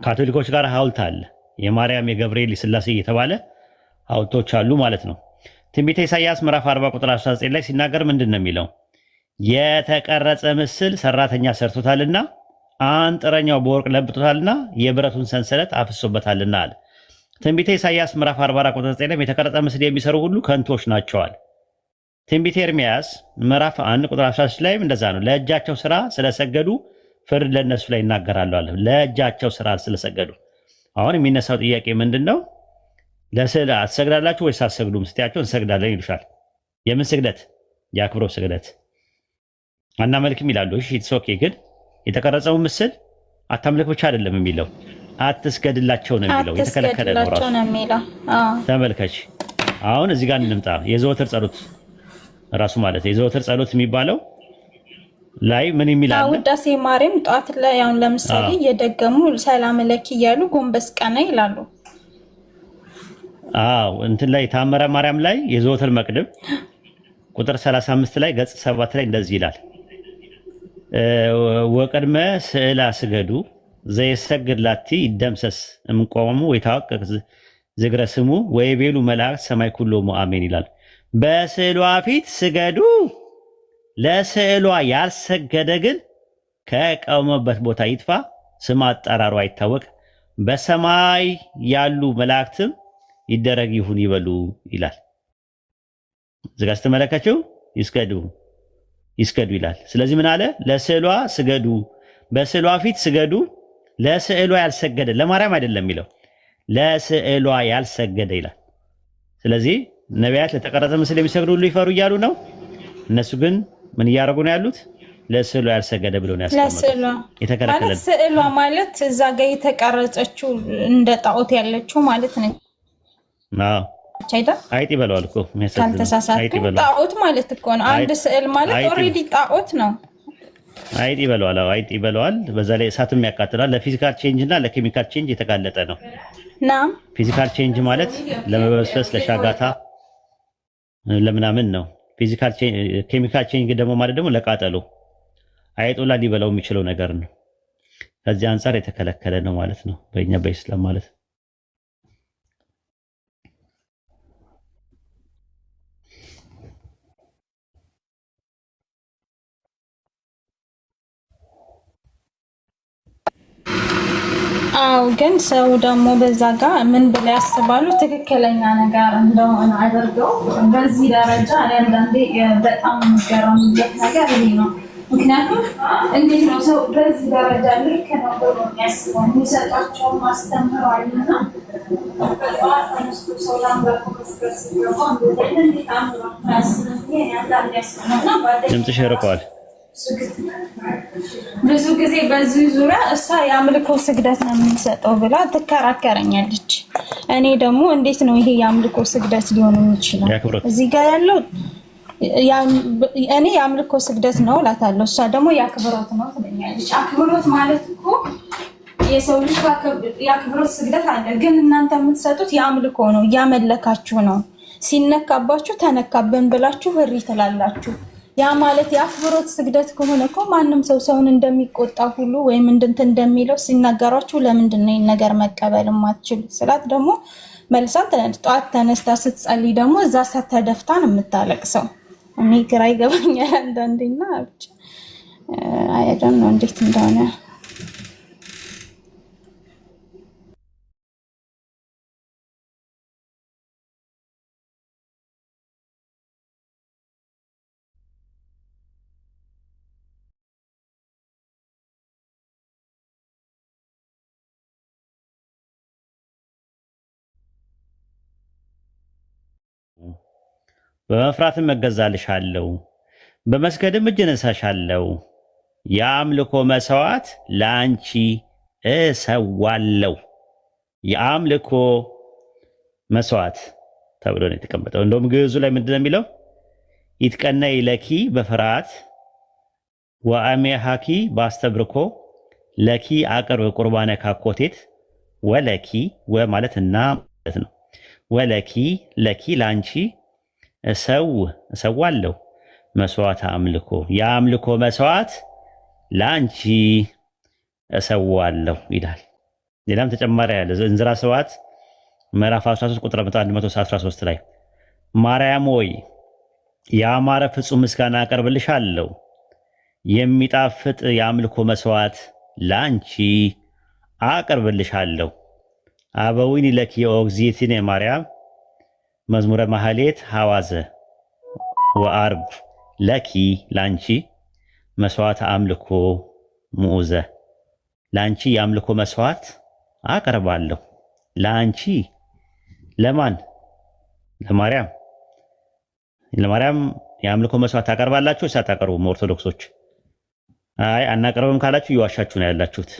ካቶሊኮች ጋር ሐውልት አለ፣ የማርያም የገብርኤል የሥላሴ እየተባለ ሐውልቶች አሉ ማለት ነው። ትንቢተ ኢሳይያስ ምዕራፍ 40 ቁጥር 19 ላይ ሲናገር ምንድን ነው የሚለው? የተቀረጸ ምስል ሰራተኛ ሰርቶታልና አንጥረኛው በወርቅ ለብጦታልና የብረቱን ሰንሰለት አፍሶበታልና አለ። ትንቢተ ኢሳይያስ ምዕራፍ 44 ቁጥር 9 ላይ የተቀረጸ ምስል የሚሰሩ ሁሉ ከንቶች ናቸዋል። ትንቢተ ኤርምያስ ምዕራፍ 1 ቁጥር 16 ላይም እንደዛ ነው። ለእጃቸው ስራ ስለሰገዱ ፍርድ ለነሱ ላይ ይናገራሉ አለ። ለእጃቸው ስራ ስለሰገዱ። አሁን የሚነሳው ጥያቄ ምንድነው? ለስዕል አትሰግዳላችሁ ወይስ አትሰግዱም ስትያቸው እንሰግዳለን ይሉሻል። የምን ስግደት? የአክብሮት ስግደት። አናመልክም ይላሉ። እሺ ኢትስ ኦኬ። ግን የተቀረጸው ምስል አታምልክ ብቻ አይደለም የሚለው አትስገድላቸው ነው የሚለው። የተከለከለ ነው ራሱ። ተመልከች። አሁን እዚህ ጋር እንምጣ። የዘወትር ጸሎት ራሱ ማለት የዘወትር ጸሎት የሚባለው ላይ ምን የሚላል? ውዳሴ ማርያም ጧት ላይ አሁን ለምሳሌ እየደገሙ ሰላም ለኪ እያሉ ጎንበስ ቀና ይላሉ። እንትን ላይ ታምረ ማርያም ላይ የዘወትር መቅድም ቁጥር 35 ላይ ገጽ 7 ላይ እንደዚህ ይላል። ወቀድመ ስዕላ ስገዱ ዘይሰግድ ላቲ ይደምሰስ እምቆሙ ወይታወቅ ዝግረ ስሙ ወይቤሉ መላእክት ሰማይ ኩሎሙ አሜን ይላል። በስዕሏ ፊት ስገዱ፣ ለስዕሏ ያልሰገደ ግን ከቆመበት ቦታ ይጥፋ፣ ስም አጠራሩ አይታወቅ፣ በሰማይ ያሉ መላእክትም ይደረግ ይሁን ይበሉ ይላል። እዚህ ጋር ስትመለከቱ ይስገዱ ይላል። ስለዚህ ምን አለ? ለስዕሏ ስገዱ፣ በስዕሏ ፊት ስገዱ፣ ለስዕሏ ያልሰገደ፣ ለማርያም አይደለም የሚለው ለስዕሏ ያልሰገደ ይላል። ስለዚህ ነቢያት ለተቀረጸ ምስል የሚሰግዱ ሁሉ ይፈሩ እያሉ ነው። እነሱ ግን ምን እያደረጉ ነው ያሉት? ለስዕሏ ያልሰገደ ብሎ ነው ያስቀመጡት። የተከለከለ ማለት ስዕሏ ማለት እዛ ጋር የተቀረጸችው እንደ ጣዖት ያለችው ማለት ነው። አይጥ ይበለዋል እኮ ካልተሳሳትኩ ጣዖት ማለት እኮ ነው። አንድ ስዕል ማለት ኦልሬዲ ጣዖት ነው። አይጥ ይበለዋል። አይጥ ይበለዋል። በዛ ላይ እሳትም ያቃጥላል። ለፊዚካል ቼንጅ እና ለኬሚካል ቼንጅ የተጋለጠ ነው። ፊዚካል ቼንጅ ማለት ለመበስበስ፣ ለሻጋታ፣ ለምናምን ነው። ኬሚካል ቼንጅ ደግሞ ማለት ደግሞ ለቃጠሎ፣ አይጦላ ሊበላው የሚችለው ነገር ነው። ከዚህ አንጻር የተከለከለ ነው ማለት ነው በእኛ በኢስላም ማለት ነው። አው ግን ሰው ደግሞ በዛ ጋር ምን ብለው ያስባሉ? ትክክለኛ ነገር እንደሆነ አድርገው በዚህ ደረጃ አንዳንዴ በጣም የሚገርምበት ነገር ይሄ ነው። ምክንያቱም እንዴት ነው ሰው በዚህ ደረጃ ላይ ከነበሩ የሚያስበው? የሚሰጣቸው ማስተምረዋልና በጠዋት ተነስቶ ሰው ላምበሩ መስገስ ሲገባ እንዴት አምሮ ያስብኝ አንዳንድ ያስብና ድምፅሽ ይርቀዋል። ብዙ ጊዜ በዚህ ዙሪያ እሷ የአምልኮ ስግደት ነው የምንሰጠው ብላ ትከራከረኛለች። እኔ ደግሞ እንዴት ነው ይሄ የአምልኮ ስግደት ሊሆን የሚችለው? እዚህ ጋር ያለው እኔ የአምልኮ ስግደት ነው እላታለሁ፣ እሷ ደግሞ የአክብሮት ነው ትለኛለች። አክብሮት ማለት እኮ የሰው ልጅ የአክብሮት ስግደት አለ። ግን እናንተ የምትሰጡት የአምልኮ ነው፣ እያመለካችሁ ነው። ሲነካባችሁ ተነካብን ብላችሁ እሪ ትላላችሁ። ያ ማለት የአክብሮት ስግደት ከሆነ እኮ ማንም ሰው ሰውን እንደሚቆጣ ሁሉ ወይም እንደሚለው ሲናገሯችሁ ለምንድን ነው ይህን ነገር መቀበል የማትችሉ ስላት ደግሞ መልሳ ጠዋት ተነስታ ስትጸልይ ደግሞ እዛ ተደፍታ ነው የምታለቅሰው። እኔ ግራ ይገባኛል አንዳንዴና ብቻ አይደም ነው እንዴት እንደሆነ በመፍራትም እገዛልሻለሁ፣ በመስገድም እጅ እነሳሻለሁ። የአምልኮ መስዋዕት ለአንቺ እሰዋለሁ። የአምልኮ መስዋዕት ተብሎ ነው የተቀመጠው። እንደውም ግዕዙ ላይ ምንድን ነው የሚለው? ይትቀነይ ለኪ በፍርሃት ወአሜሃኪ በአስተብርኮ ለኪ አቅርብ ቁርባነ ካኮቴት ወለኪ ማለት እና ማለት ነው። ወለኪ ለኪ ለአንቺ እሰዋለሁ መስዋዕት አምልኮ፣ የአምልኮ መስዋዕት ለአንቺ እሰዋለሁ ይላል። ሌላም ተጨማሪ ያለ እንዝራ ሰዋዕት ምዕራፍ 13 ቁጥር 113 ላይ ማርያም ሆይ ያማረ ፍጹም ምስጋና አቀርብልሻለሁ፣ የሚጣፍጥ የአምልኮ መስዋዕት ለአንቺ አቀርብልሻለሁ። አበዊኒ ለኪ ኦግዚእትነ ማርያም መዝሙረ ማህሌት ሐዋዘ ወአርብ ለኪ ላንቺ መስዋዕት አምልኮ ሙኡዘ፣ ላንቺ የአምልኮ መስዋዕት አቀርባለሁ። ላንቺ ለማን? ለማርያም። ለማርያም የአምልኮ መስዋዕት ታቀርባላችሁ ሳታቀርቡም? ኦርቶዶክሶች አይ አናቀርብም ካላችሁ እየዋሻችሁ ነው ያላችሁት።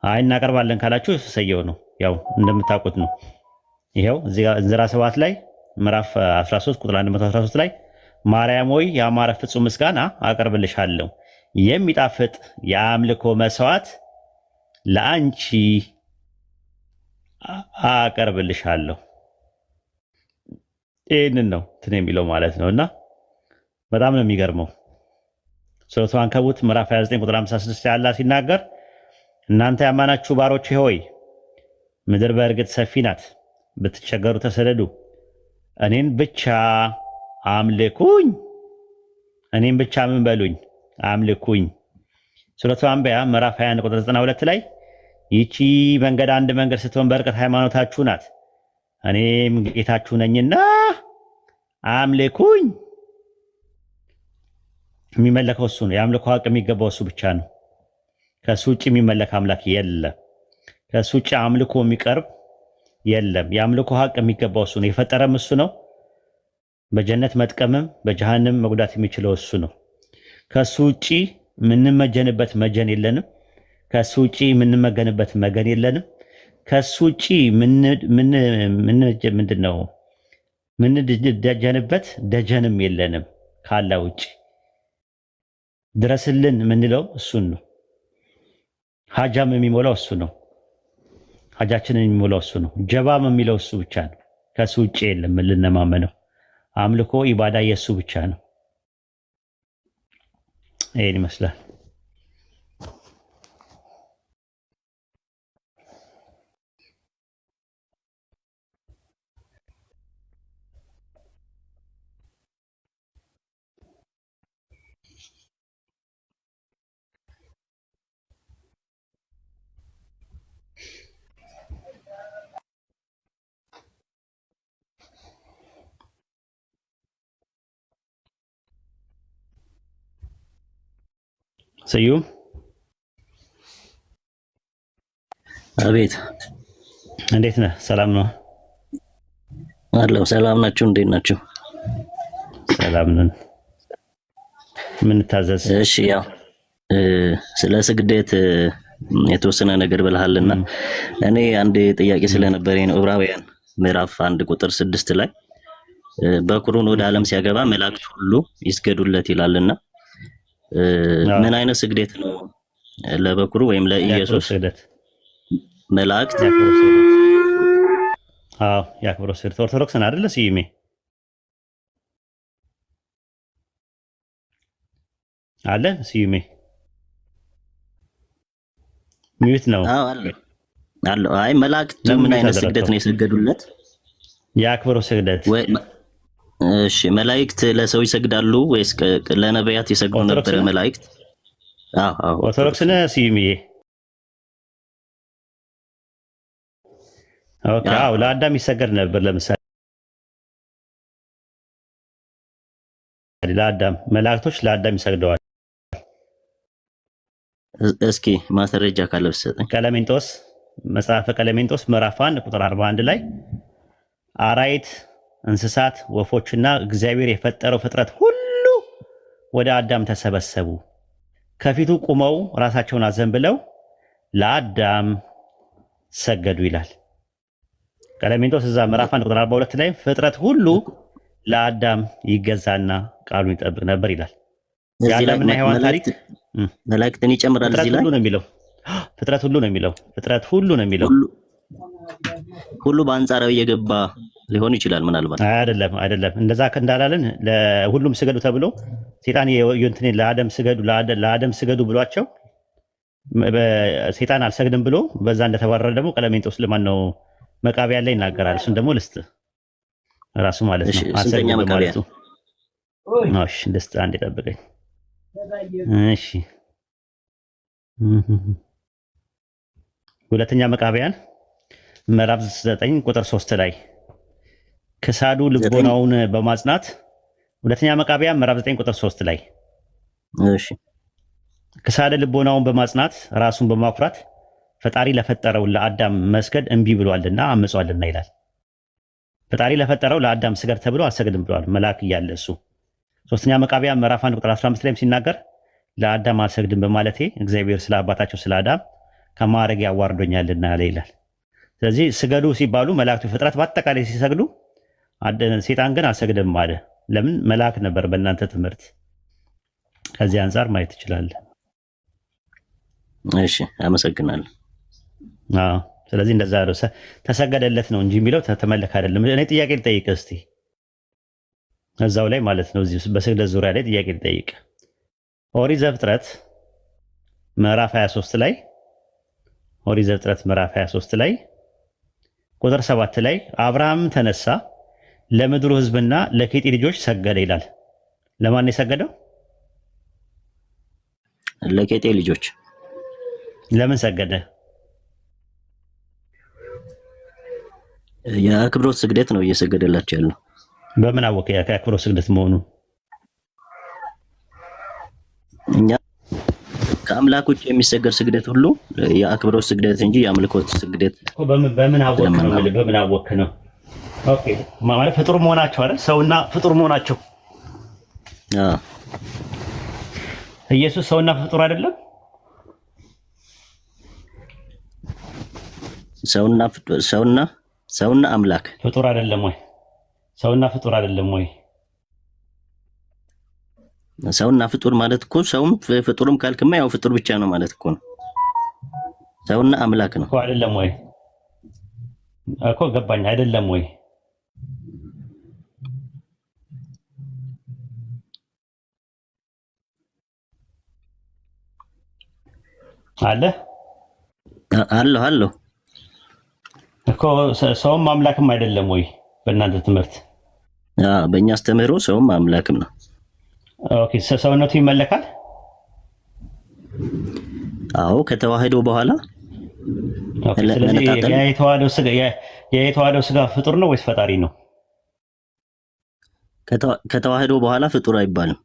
አይ እናቀርባለን ካላችሁ ሰየው ነው፣ ያው እንደምታውቁት ነው። ይሄው እዚህ ጋር እንዝራ ሰዋዕት ላይ ምዕራፍ 13 ቁጥር 113 ላይ ማርያም ሆይ ያማረ ፍጹም ምስጋና አቀርብልሻለሁ፣ የሚጣፍጥ የአምልኮ መስዋዕት ለአንቺ አቀርብልሻለሁ። ይህንን ነው እንትን የሚለው ማለት ነው። እና በጣም ነው የሚገርመው። ሱረቱ አንከቡት ምዕራፍ 29 ቁጥር 56 ያላ ሲናገር እናንተ ያማናችሁ ባሮቼ ሆይ ምድር በእርግጥ ሰፊ ናት፣ ብትቸገሩ ተሰደዱ፣ እኔን ብቻ አምልኩኝ። እኔን ብቻ ምን በሉኝ? አምልኩኝ። ሱረቱ አንቢያ ምዕራፍ 21 ቁጥር 92 ላይ ይቺ መንገድ አንድ መንገድ ስትሆን በርቀት ሃይማኖታችሁ ናት፣ እኔም ጌታችሁ ነኝና አምልኩኝ። የሚመለከው እሱ ነው። የአምልኮ ሀቅ የሚገባው እሱ ብቻ ነው። ከሱ ውጭ የሚመለክ አምላክ የለም። ከሱ ውጭ አምልኮ የሚቀርብ የለም። የአምልኮ ሀቅ የሚገባው እሱ ነው። የፈጠረም እሱ ነው። በጀነት መጥቀምም በጀሃንም መጉዳት የሚችለው እሱ ነው። ከሱ ውጪ ምንመጀንበት መጀን የለንም። ከሱ ውጪ ምንመገንበት መገን የለንም። ከሱ ውጪ ምንድነው ምንደጀንበት ደጀንም የለንም። ካላ ውጪ ድረስልን ምንለው እሱን ነው። ሀጃም የሚሞላው እሱ ነው። ሀጃችንን የሚሞላው እሱ ነው። ጀባም የሚለው እሱ ብቻ ነው። ከሱ ውጪ የለም ልንማመነው። አምልኮ ኢባዳ የሱ ብቻ ነው። ይሄን ይመስላል። ስዩም አቤት፣ እንዴት ነህ? ሰላም ነው አለው። ሰላም ናችሁ? እንዴት ናችሁ? ሰላም ነን። ምን ታዘዝ? እሺ፣ ያው ስለ ስግደት የተወሰነ ነገር ብለሃልና እኔ አንድ ጥያቄ ስለነበረኝ ነው። ዕብራውያን ምዕራፍ 1 ቁጥር 6 ላይ በኩሩን ወደ ዓለም ሲያገባ መላእክት ሁሉ ይስገዱለት ይላልና ምን አይነት ስግደት ነው ለበኩሩ ወይም ለኢየሱስ መላእክት የአክብሮት ስግደት ኦርቶዶክስ ነው አይደለ? ስዩሜ አለ ስዩሜ ሚዩት ነው። አለ። አይ መላእክት ምን አይነት ስግደት ነው የሰገዱለት? የአክብሮት ስግደት። እሺ መላእክት ለሰው ይሰግዳሉ ወይስ ለነቢያት ይሰግዱ ነበር መላእክት? አዎ ኦርቶዶክስ ነህ ስዩሜ? ኦኬ። አዎ ለአዳም ይሰገድ ነበር። ለምሳሌ ለአዳም መላእክቶች ለአዳም ይሰግደዋል። እስኪ ማስረጃ ካለ ብትሰጠኝ። ቀለሜንጦስ መጽሐፈ ቀለሜንጦስ ምዕራፍ 1 ቁጥር 41 ላይ አራዊት፣ እንስሳት፣ ወፎችና እግዚአብሔር የፈጠረው ፍጥረት ሁሉ ወደ አዳም ተሰበሰቡ፣ ከፊቱ ቁመው ራሳቸውን አዘንብለው ለአዳም ሰገዱ ይላል። ቀለሜንጦስ እዛ ምዕራፍ 1 ቁጥር 42 ላይ ፍጥረት ሁሉ ለአዳም ይገዛና ቃሉን ይጠብቅ ነበር ይላል። የአዳምና ሔዋን ታሪክ መላእክትን ይጨምራል እዚህ ላይ። ሁሉ ነው የሚለው ፍጥረት ሁሉ ነው የሚለው ፍጥረት ሁሉ ነው የሚለው ሁሉ በአንጻራዊ የገባ ሊሆን ይችላል ምናልባት። አይደለም እንደዛ እንዳላለን ለሁሉም ስገዱ ተብሎ ሴጣን የእንትን ለአዳም ስገዱ ብሏቸው ሴጣን አልሰግድም ብሎ በዛ እንደተባረረ ደግሞ ቀለሜንጦስ ለማን ነው መቃብያን ላይ ይናገራል። እሱን ደግሞ ልስጥ ራሱ ማለት ነው አልሰግድም ማለቱ። እሺ ደስ አንዴ ጠብቀኝ። እሺ ሁለተኛ መቃብያን ምዕራፍ 9 ቁጥር 3 ላይ ክሳዱ ልቦናውን በማጽናት ሁለተኛ መቃብያን ምዕራፍ 9 ቁጥር 3 ላይ እሺ ክሳደ ልቦናውን በማጽናት ራሱን በማኩራት ፈጣሪ ለፈጠረው ለአዳም መስገድ እምቢ ብሏልና አምጿልና ይላል። ፈጣሪ ለፈጠረው ለአዳም ስገድ ተብሎ አልሰግድም ብሏል መልአክ እያለ እሱ። ሶስተኛ መቃብያን ምዕራፍ 1 ቁጥር 15 ላይም ሲናገር ለአዳም አልሰግድም በማለቴ እግዚአብሔር ስለ አባታቸው ስለ አዳም ከማዕረግ ያዋርዶኛልና ይላል። ስለዚህ ስገዱ ሲባሉ መላእክቱ ፍጥረት በአጠቃላይ ሲሰግዱ ሴጣን ግን አልሰግድም አለ። ለምን? መልአክ ነበር በእናንተ ትምህርት። ከዚህ አንፃር ማየት ትችላለህ። እሺ አመሰግናለሁ። ስለዚህ እንደዛ ነው ተሰገደለት ነው እንጂ የሚለው ተመለከ አይደለም። እኔ ጥያቄ ልጠይቅ እስቲ እዛው ላይ ማለት ነው እዚህ በስግደት ዙሪያ ላይ ጥያቄ ልጠይቅ። ኦሪት ዘፍጥረት ምዕራፍ 23 ላይ ኦሪት ዘፍጥረት ምዕራፍ 23 ላይ ቁጥር 7 ላይ አብርሃም ተነሳ ለምድሩ ሕዝብና ለኬጢ ልጆች ሰገደ ይላል። ለማን የሰገደው? ለኬጢ ልጆች። ለምን ሰገደ? የአክብሮት ስግደት ነው እየሰገደላቸው ያለው። በምን አወቀ የአክብሮት ስግደት መሆኑ? እኛ ከአምላክ ውጭ የሚሰገድ ስግደት ሁሉ የአክብሮት ስግደት እንጂ የአምልኮት ስግደት በምን አወቅ ነው? በምን አወቅ ነው? ኦኬ ማለት ፍጡር መሆናቸው አይደል? ሰውና ፍጡር መሆናቸው። ኢየሱስ ሰውና ፍጡር አይደለም? ሰውና አምላክ ፍጡር አይደለም ወይ? ሰውና ፍጡር አይደለም ወይ? ሰውና ፍጡር ማለት እኮ ሰውም ፍጡርም ካልክማ ያው ፍጡር ብቻ ነው ማለት እኮ ነው። ሰውና አምላክ ነው እኮ አይደለም ወይ? እኮ ገባኝ አይደለም ወይ? አለሁ እኮ ሰውም አምላክም አይደለም ወይ በእናንተ ትምህርት? በእኛ አስተምህሮ ሰውም አምላክም ነው። ኦኬ ሰውነቱ ይመለካል? አዎ ከተዋህዶ በኋላ። ስለዚህ የተዋህደው ስጋ ፍጡር ነው ወይስ ፈጣሪ ነው? ከተዋህዶ በኋላ ፍጡር አይባልም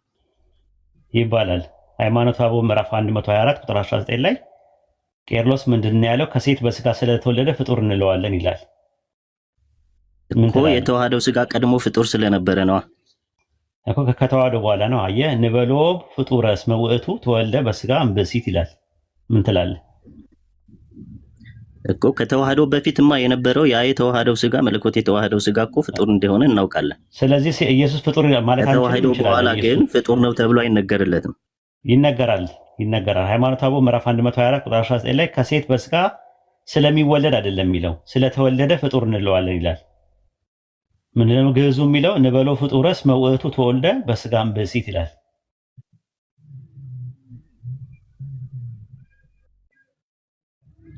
ይባላል። ሃይማኖተ አበው ምዕራፍ 124 ቁጥር 19 ላይ ቄርሎስ ምንድነው ያለው? ከሴት በስጋ ስለተወለደ ፍጡር እንለዋለን ይላል እኮ። የተዋህደው ስጋ ቀድሞ ፍጡር ስለነበረ ነው እኮ። ከተዋህዶ በኋላ ነው። አየህ ንበሎ ፍጡረ እስመ ውእቱ ተወልደ በስጋ እምብእሲት ይላል። ምን ትላለህ እኮ? ከተዋህዶ በፊትማ የነበረው ያ የተዋህደው ስጋ መለኮት የተዋህደው ስጋ እኮ ፍጡር እንደሆነ እናውቃለን። ስለዚህ ኢየሱስ ፍጡር ማለት ከተዋህዶ በኋላ ግን ፍጡር ነው ተብሎ አይነገርለትም። ይነገራል ይነገራል። ሃይማኖተ አበው ምዕራፍ 124 ቁጥር 19 ላይ ከሴት በስጋ ስለሚወለድ አይደለም የሚለው ስለተወለደ ፍጡር እንለዋለን ይላል። ምንድነው ግዕዙ የሚለው? እንበለው ፍጡረስ መውእቱ ተወልደ በስጋም ብእሲት ይላል።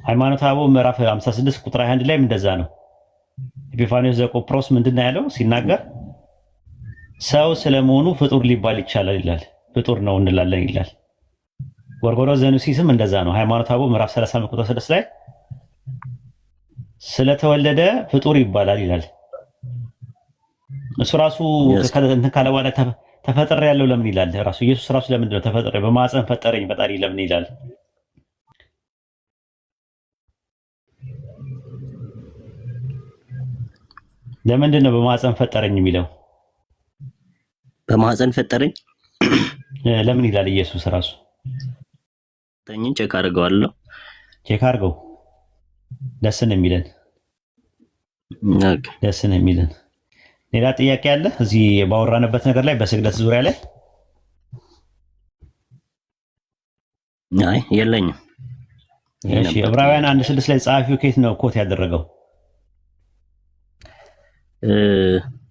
ሃይማኖተ አበው ምዕራፍ 56 ቁጥር 21 ላይ እንደዛ ነው። ኤጲፋንዮስ ዘቆጵሮስ ምንድነው ያለው ሲናገር ሰው ስለመሆኑ ፍጡር ሊባል ይቻላል ይላል። ፍጡር ነው እንላለን ይላል። ጎርጎርዮስ ዘኑሲስም እንደዛ ነው። ሃይማኖተ አበው ምዕራፍ 30 ቁጥር 6 ላይ ስለተወለደ ፍጡር ይባላል ይላል። እሱ ራሱ ካለ በኋላ ተፈጥሬ ያለው ለምን ይላል? ራሱ ኢየሱስ ራሱ ለምንድን ነው ተፈጥሬ በማህፀን ፈጠረኝ ፈጣሪ ለምን ይላል? ለምንድን ነው በማህፀን ፈጠረኝ የሚለው? በማህፀን ፈጠረኝ ለምን ይላል ኢየሱስ ራሱ? ተኝን ቼክ አድርገዋለሁ። ቼክ አድርገው። ደስ ነው የሚለን። ደስ ነው የሚለን። ሌላ ጥያቄ አለ እዚህ ባወራንበት ነገር ላይ በስግደት ዙሪያ ላይ? አይ የለኝም። እሺ ዕብራውያን 1:6 ላይ ጸሐፊው ከየት ነው ኮት ያደረገው?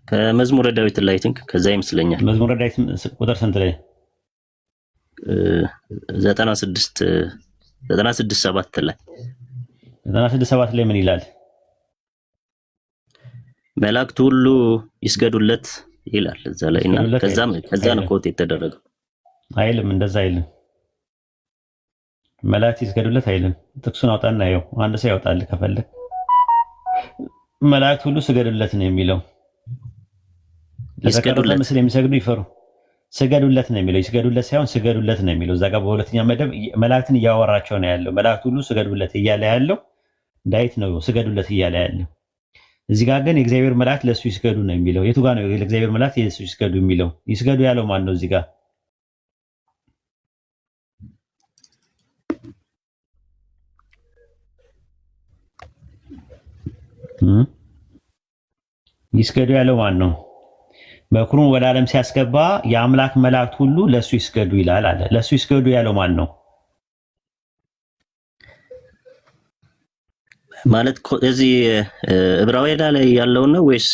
ከመዝሙረ ዳዊት ላይ ቲንክ ከዛ ይመስለኛል። መዝሙረ ዳዊት ቁጥር ስንት ላይ? 96:7 ላይ 96:7 ላይ ምን ይላል? መላእክቱ ሁሉ ይስገዱለት ይላል እዛ ላይ እና ከዛ ነው ኮት የተደረገው። አይልም፣ እንደዛ አይልም። መላእክት ይስገዱለት አይልም። ጥቅሱን አውጣና ይኸው አንድ ሰው ያውጣል ከፈለክ። መላእክት ሁሉ ስገዱለት ነው የሚለው። ለተቀረጸ ምስል የሚሰግዱ ይፈሩ ስገዱለት ነው የሚለው። ይስገዱለት ሳይሆን ስገዱለት ነው የሚለው። እዛ ጋር በሁለተኛ መደብ መላእክትን እያወራቸው ነው ያለው። መላእክት ሁሉ ስገዱለት እያለ ያለው ዳዊት ነው ስገዱለት እያለ ያለው። እዚህ ጋር ግን የእግዚአብሔር መላእክት ለሱ ይስገዱ ነው የሚለው። የቱ ጋር ነው የእግዚአብሔር መላእክት ለሱ ይስገዱ የሚለው? ይስገዱ ያለው ማን ነው እዚህ ጋር? ይስገዱ ያለው ማን ነው? በኩሩን ወደ ዓለም ሲያስገባ የአምላክ መላእክት ሁሉ ለሱ ይስገዱ ይላል አለ። ለሱ ይስገዱ ያለው ማን ነው? ማለት እዚህ ዕብራውያን ላይ ያለው ነው ወይስ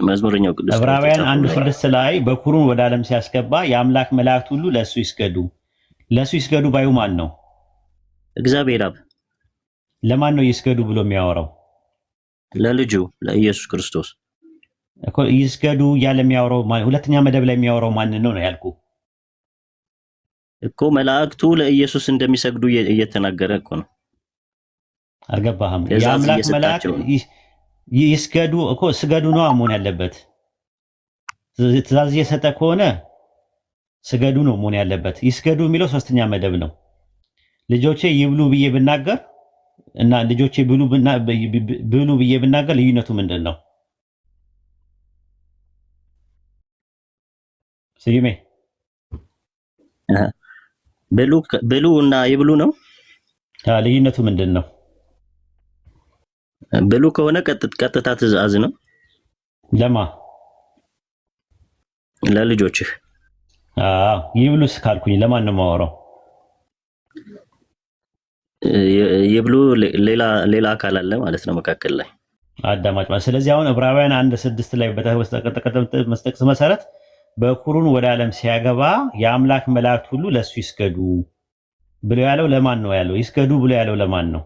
መዝሙረኛው ቅዱስ? ዕብራውያን 1:6 ላይ በኩሩን ወደ ዓለም ሲያስገባ የአምላክ መላእክት ሁሉ ለሱ ይስገዱ። ለሱ ይስገዱ ባዩ ማን ነው? እግዚአብሔር አብ። ለማን ነው ይስገዱ ብሎ የሚያወራው? ለልጁ ለኢየሱስ ክርስቶስ እኮ ይስገዱ እያለ የሚያወራው ሁለተኛ መደብ ላይ የሚያወራው ማን ነው ያልኩ እኮ። መላእክቱ ለኢየሱስ እንደሚሰግዱ እየተናገረ እኮ ነው። አልገባህም? የአምላክ መላእክት ይስገዱ እኮ ስገዱ ነው መሆን ያለበት። ትእዛዝ እየሰጠ ከሆነ ስገዱ ነው መሆን ያለበት። ይስገዱ የሚለው ሶስተኛ መደብ ነው። ልጆቼ ይብሉ ብዬ ብናገር እና ልጆቼ ብሉ ብዬ ብናገር ልዩነቱ ምንድን ነው? ስዩሜ ብሉ እና ይብሉ ነው። ልዩነቱ ምንድን ነው? ብሉ ከሆነ ቀጥታ ትእዛዝ ነው። ለማ ለልጆችህ። ይብሉስ ካልኩኝ ለማን ነው የማወራው? ይብሉ ሌላ አካል አለ ማለት ነው መካከል ላይ አዳማጭ ማለት። ስለዚህ አሁን ዕብራውያን 1:6 ላይ በተቀጠቀጠ መስጠቅስ መሰረት በኩሩን ወደ ዓለም ሲያገባ የአምላክ መላእክት ሁሉ ለሱ ይስገዱ ብሎ ያለው ለማን ነው ያለው? ይስገዱ ብሎ ያለው ለማን ነው?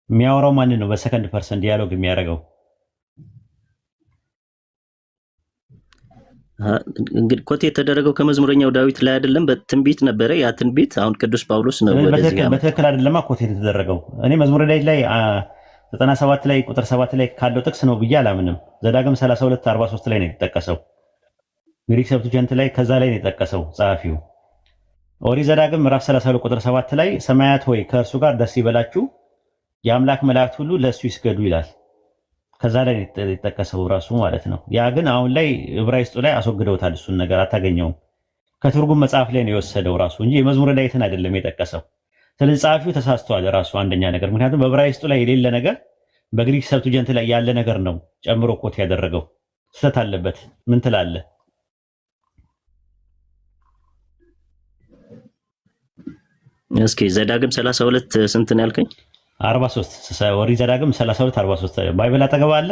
የሚያወራው ማን ነው? በሰከንድ ፐርሰን ዲያሎግ የሚያደርገው እንግዲህ ኮት የተደረገው ከመዝሙረኛው ዳዊት ላይ አይደለም። በትንቢት ነበረ። ያ ትንቢት አሁን ቅዱስ ጳውሎስ ነው ወደዚህ በትክክል አይደለማ ኮት የተደረገው። እኔ መዝሙረ ዳዊት ላይ 97 ላይ ቁጥር 7 ላይ ካለው ጥቅስ ነው ብዬ አላምንም። ዘዳግም 32:43 ላይ ነው የተጠቀሰው። ግሪክ ሰብስቲቱሽንት ላይ ከዛ ላይ ነው የተጠቀሰው ጸሐፊው። ኦሪት ዘዳግም ምዕራፍ 32 ቁጥር 7 ላይ ሰማያት ሆይ ከእርሱ ጋር ደስ ይበላችሁ የአምላክ መላእክት ሁሉ ለሱ ይስገዱ ይላል። ከዛ ላይ የተጠቀሰው ራሱ ማለት ነው። ያ ግን አሁን ላይ ዕብራይስጡ ላይ አስወግደውታል። እሱን ነገር አታገኘውም። ከትርጉም መጽሐፍ ላይ ነው የወሰደው ራሱ እንጂ የመዝሙረ ዳዊትን አይደለም የጠቀሰው። ስለዚህ ጸሐፊው ተሳስቷል ራሱ አንደኛ ነገር። ምክንያቱም በዕብራይስጡ ላይ የሌለ ነገር በግሪክ ሰብስቲቱሽንት ላይ ያለ ነገር ነው ጨምሮ ኮት ያደረገው። ስህተት አለበት። ምን ትላለህ? እስኪ ዘዳግም 32 ስንት ነው ያልከኝ? 43 ኦሪት ዘዳግም 32 43 ባይብል አጠገብ አለ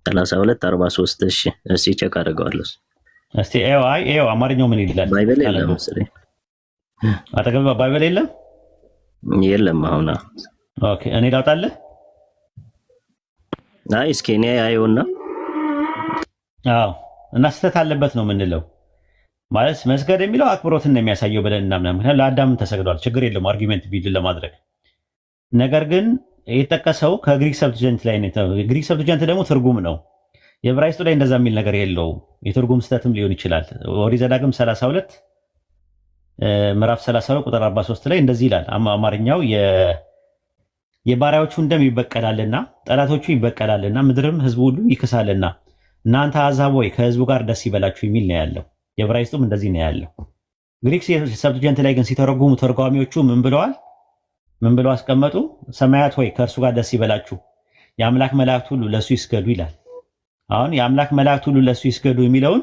32 43 እሺ እስኪ ቼክ አደርገዋለሁ። እስቲ ኤው አማርኛው ምን ይላል? ባይብል የለም መሰለኝ። አጠገብ ባይብል የለም? የለም አሁን። ኦኬ እኔ ላውጣልህ? አይ እስኪ እኔ አይውና አዎ እና ስህተት አለበት ነው የምንለው። ማለት መስገድ የሚለው አክብሮትን ነው የሚያሳየው ብለን እናምናለን። ምክንያቱም ለአዳም ተሰግዷል፣ ችግር የለም አርጊመንት ቢል ለማድረግ። ነገር ግን የተጠቀሰው ከግሪክ ሰብትጀንት ላይ ነው። ግሪክ ሰብትጀንት ደግሞ ትርጉም ነው። የዕብራይስጡ ላይ እንደዛ የሚል ነገር የለውም። የትርጉም ስህተትም ሊሆን ይችላል። ኦሪት ዘዳግም 32 ምዕራፍ 32 ቁጥር 43 ላይ እንደዚህ ይላል። አማርኛው የባሪያዎቹን ደም ይበቀላልና ጠላቶቹ ይበቀላልና ምድርም ህዝቡ ሁሉ ይክሳልና እናንተ አሕዛብ ሆይ ከህዝቡ ጋር ደስ ይበላችሁ የሚል ነው ያለው። የዕብራይስጡም እንደዚህ ነው ያለው። ግሪክ ሰብትጀንት ላይ ግን ሲተረጉሙ ተርጓሚዎቹ ምን ብለዋል? ምን ብለው አስቀመጡ? ሰማያት ሆይ ከእርሱ ጋር ደስ ይበላችሁ፣ የአምላክ መላእክት ሁሉ ለሱ ይስገዱ ይላል። አሁን የአምላክ መላእክት ሁሉ ለሱ ይስገዱ የሚለውን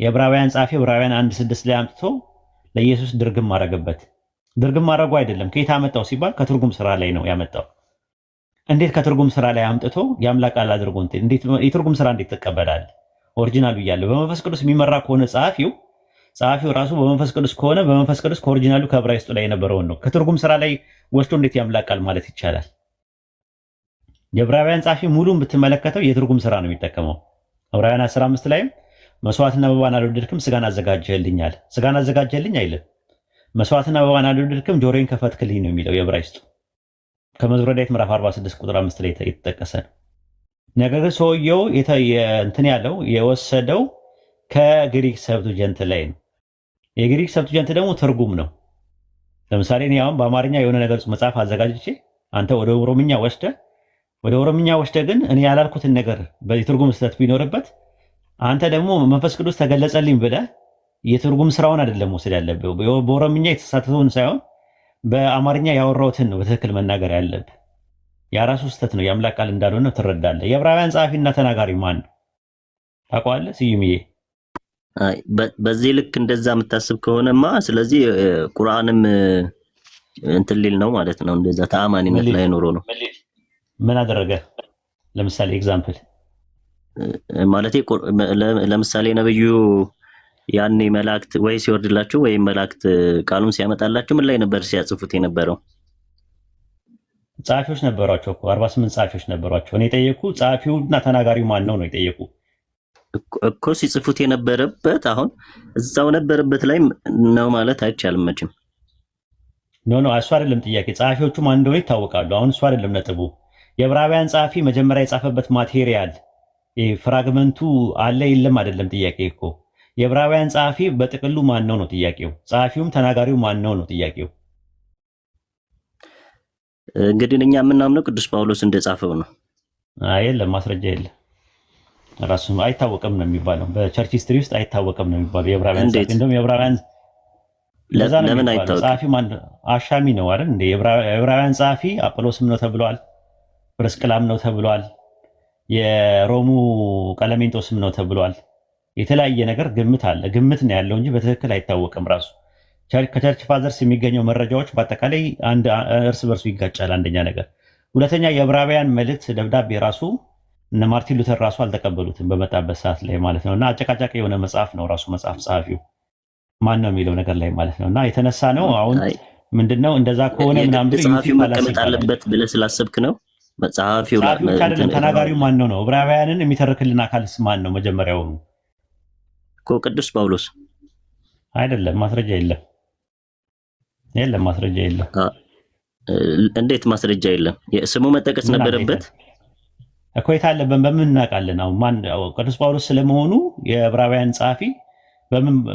የዕብራውያን ጻፊ ዕብራውያን 1:6 ላይ አምጥቶ ለኢየሱስ ድርግም ማረገበት። ድርግም ማረጉ አይደለም ከየት አመጣው ሲባል ከትርጉም ስራ ላይ ነው ያመጣው። እንዴት ከትርጉም ስራ ላይ አምጥቶ የአምላክ ቃል አድርጎ እንዴት የትርጉም ስራ እንዴት ተቀበላል? ኦሪጂናሉ እያለ በመንፈስ ቅዱስ የሚመራ ከሆነ ጸሐፊው ራሱ በመንፈስ ቅዱስ ከሆነ በመንፈስ ቅዱስ ከኦሪጂናሉ ከዕብራይስጡ ላይ የነበረውን ነው ከትርጉም ስራ ላይ ወስዶ እንዴት የአምላክ ቃል ማለት ይቻላል? የዕብራውያን ጻፊ ሙሉን ብትመለከተው የትርጉም ስራ ነው የሚጠቀመው። ዕብራውያን 15 ላይም መስዋዕትና መባን አልወደድክም ስጋን አዘጋጀህልኝ አለ። ስጋን አዘጋጀህልኝ አይልም። መስዋዕትና መባን አልወደድክም ጆሮዬን ከፈትክልኝ ነው የሚለው የዕብራይስጡ። ከመዝሙረ ዳዊት ምዕራፍ 46 ቁጥር 5 ላይ የተጠቀሰ ነው። ነገር ግን ሰውየው እንትን ያለው የወሰደው ከግሪክ ሰብትጀንት ላይ ነው። የግሪክ ሰብትጀንት ደግሞ ትርጉም ነው። ለምሳሌ እኔ አሁን በአማርኛ የሆነ ነገር መጽሐፍ አዘጋጅቼ አንተ ወደ ኦሮምኛ ወስደ ግን እኔ ያላልኩትን ነገር በትርጉም ስህተት ቢኖርበት አንተ ደግሞ መንፈስ ቅዱስ ተገለጸልኝ ብለህ የትርጉም ስራውን አይደለም ወስድ ያለብህ። በኦሮምኛ የተሳተፈውን ሳይሆን በአማርኛ ያወራሁትን ነው በትክክል መናገር ያለብህ። የራሱ ስህተት ነው፣ የአምላክ ቃል እንዳልሆነ ትረዳለህ። የዕብራውያን ጸሐፊና ተናጋሪ ማን ነው ታውቀዋለህ? ስዩምዬ በዚህ ልክ እንደዛ የምታስብ ከሆነማ ስለዚህ ቁርአንም እንትን ሊል ነው ማለት ነው። እንደዛ ተአማኒነት ላይ ኖሮ ነው። ምን አደረገ? ለምሳሌ ኤግዛምፕል ማለት ለምሳሌ ነብዩ ያኔ መላእክት ወይ ሲወርድላችሁ ወይ መላእክት ቃሉን ሲያመጣላችሁ ምን ላይ ነበር ሲያጽፉት የነበረው? ጸሐፊዎች ነበሯቸው እኮ 48 ጸሐፊዎች ነበሯቸው። እኔ ጠየቁ ጸሐፊውና ተናጋሪው ማን ነው የጠየቁ እኮ ሲጽፉት የነበረበት አሁን እዛው ነበረበት ላይ ነው ማለት አይቻልም መቼም። ኖ እሱ አይደለም ጥያቄ። ጸሐፊዎቹ ማን እንደሆነ ይታወቃሉ። አሁን እሱ አይደለም ነጥቡ። የዕብራውያን ጸሐፊ መጀመሪያ የጻፈበት ማቴሪያል ፍራግመንቱ አለ የለም አይደለም ጥያቄ እኮ። የዕብራውያን ጸሐፊ በጥቅሉ ማን ነው ነው ጥያቄው። ጸሐፊውም ተናጋሪው ማን ነው ነው ጥያቄው። እንግዲህ እኛ የምናምነው ቅዱስ ጳውሎስ እንደጻፈው ነው። የለም ማስረጃ የለም። ራሱ አይታወቅም ነው የሚባለው። በቸርች ሂስትሪ ውስጥ አይታወቅም ነው የሚባለው። የዕብራውያን ጸሐፊ እንደውም የዕብራውያን ለምን አይታወቅም? ጸሐፊ ማን አሻሚ ነው አይደል እንዴ? የዕብራውያን ጸሐፊ አጵሎስም ነው ተብሏል፣ ጵርስቅላም ነው ተብሏል፣ የሮሙ ቀለሜንጦስም ነው ተብሏል። የተለያየ ነገር ግምት አለ። ግምት ነው ያለው እንጂ በትክክል አይታወቅም። ራሱ ከቸርች ፋዘርስ የሚገኘው መረጃዎች በአጠቃላይ እርስ በርሱ ይጋጫል። አንደኛ ነገር። ሁለተኛ የዕብራውያን መልእክት ደብዳቤ ራሱ እነ ማርቲን ሉተር ራሱ አልተቀበሉትም በመጣበት ሰዓት ላይ ማለት ነው። እና አጨቃጫቂ የሆነ መጽሐፍ ነው ራሱ መጽሐፍ ጸሐፊው ማን ነው የሚለው ነገር ላይ ማለት ነው። እና የተነሳ ነው አሁን ምንድነው እንደዛ ከሆነ ምናምን ብለህ ጸሐፊው መቀመጥ አለበት ብለህ ስላሰብክ ነው። ጸሐፊው አይደለም ተናጋሪው ማን ነው? ዕብራውያንን የሚተርክልን አካልስ ማን ነው? መጀመሪያውኑ እኮ ቅዱስ ጳውሎስ አይደለም። ማስረጃ የለም ማስረጃ የለም። እንዴት ማስረጃ የለም? ስሙ መጠቀስ ነበረበት እኮ። የታለበን በምን እናውቃለን? አሁን ማን ቅዱስ ጳውሎስ ስለመሆኑ የዕብራውያን ጸሐፊ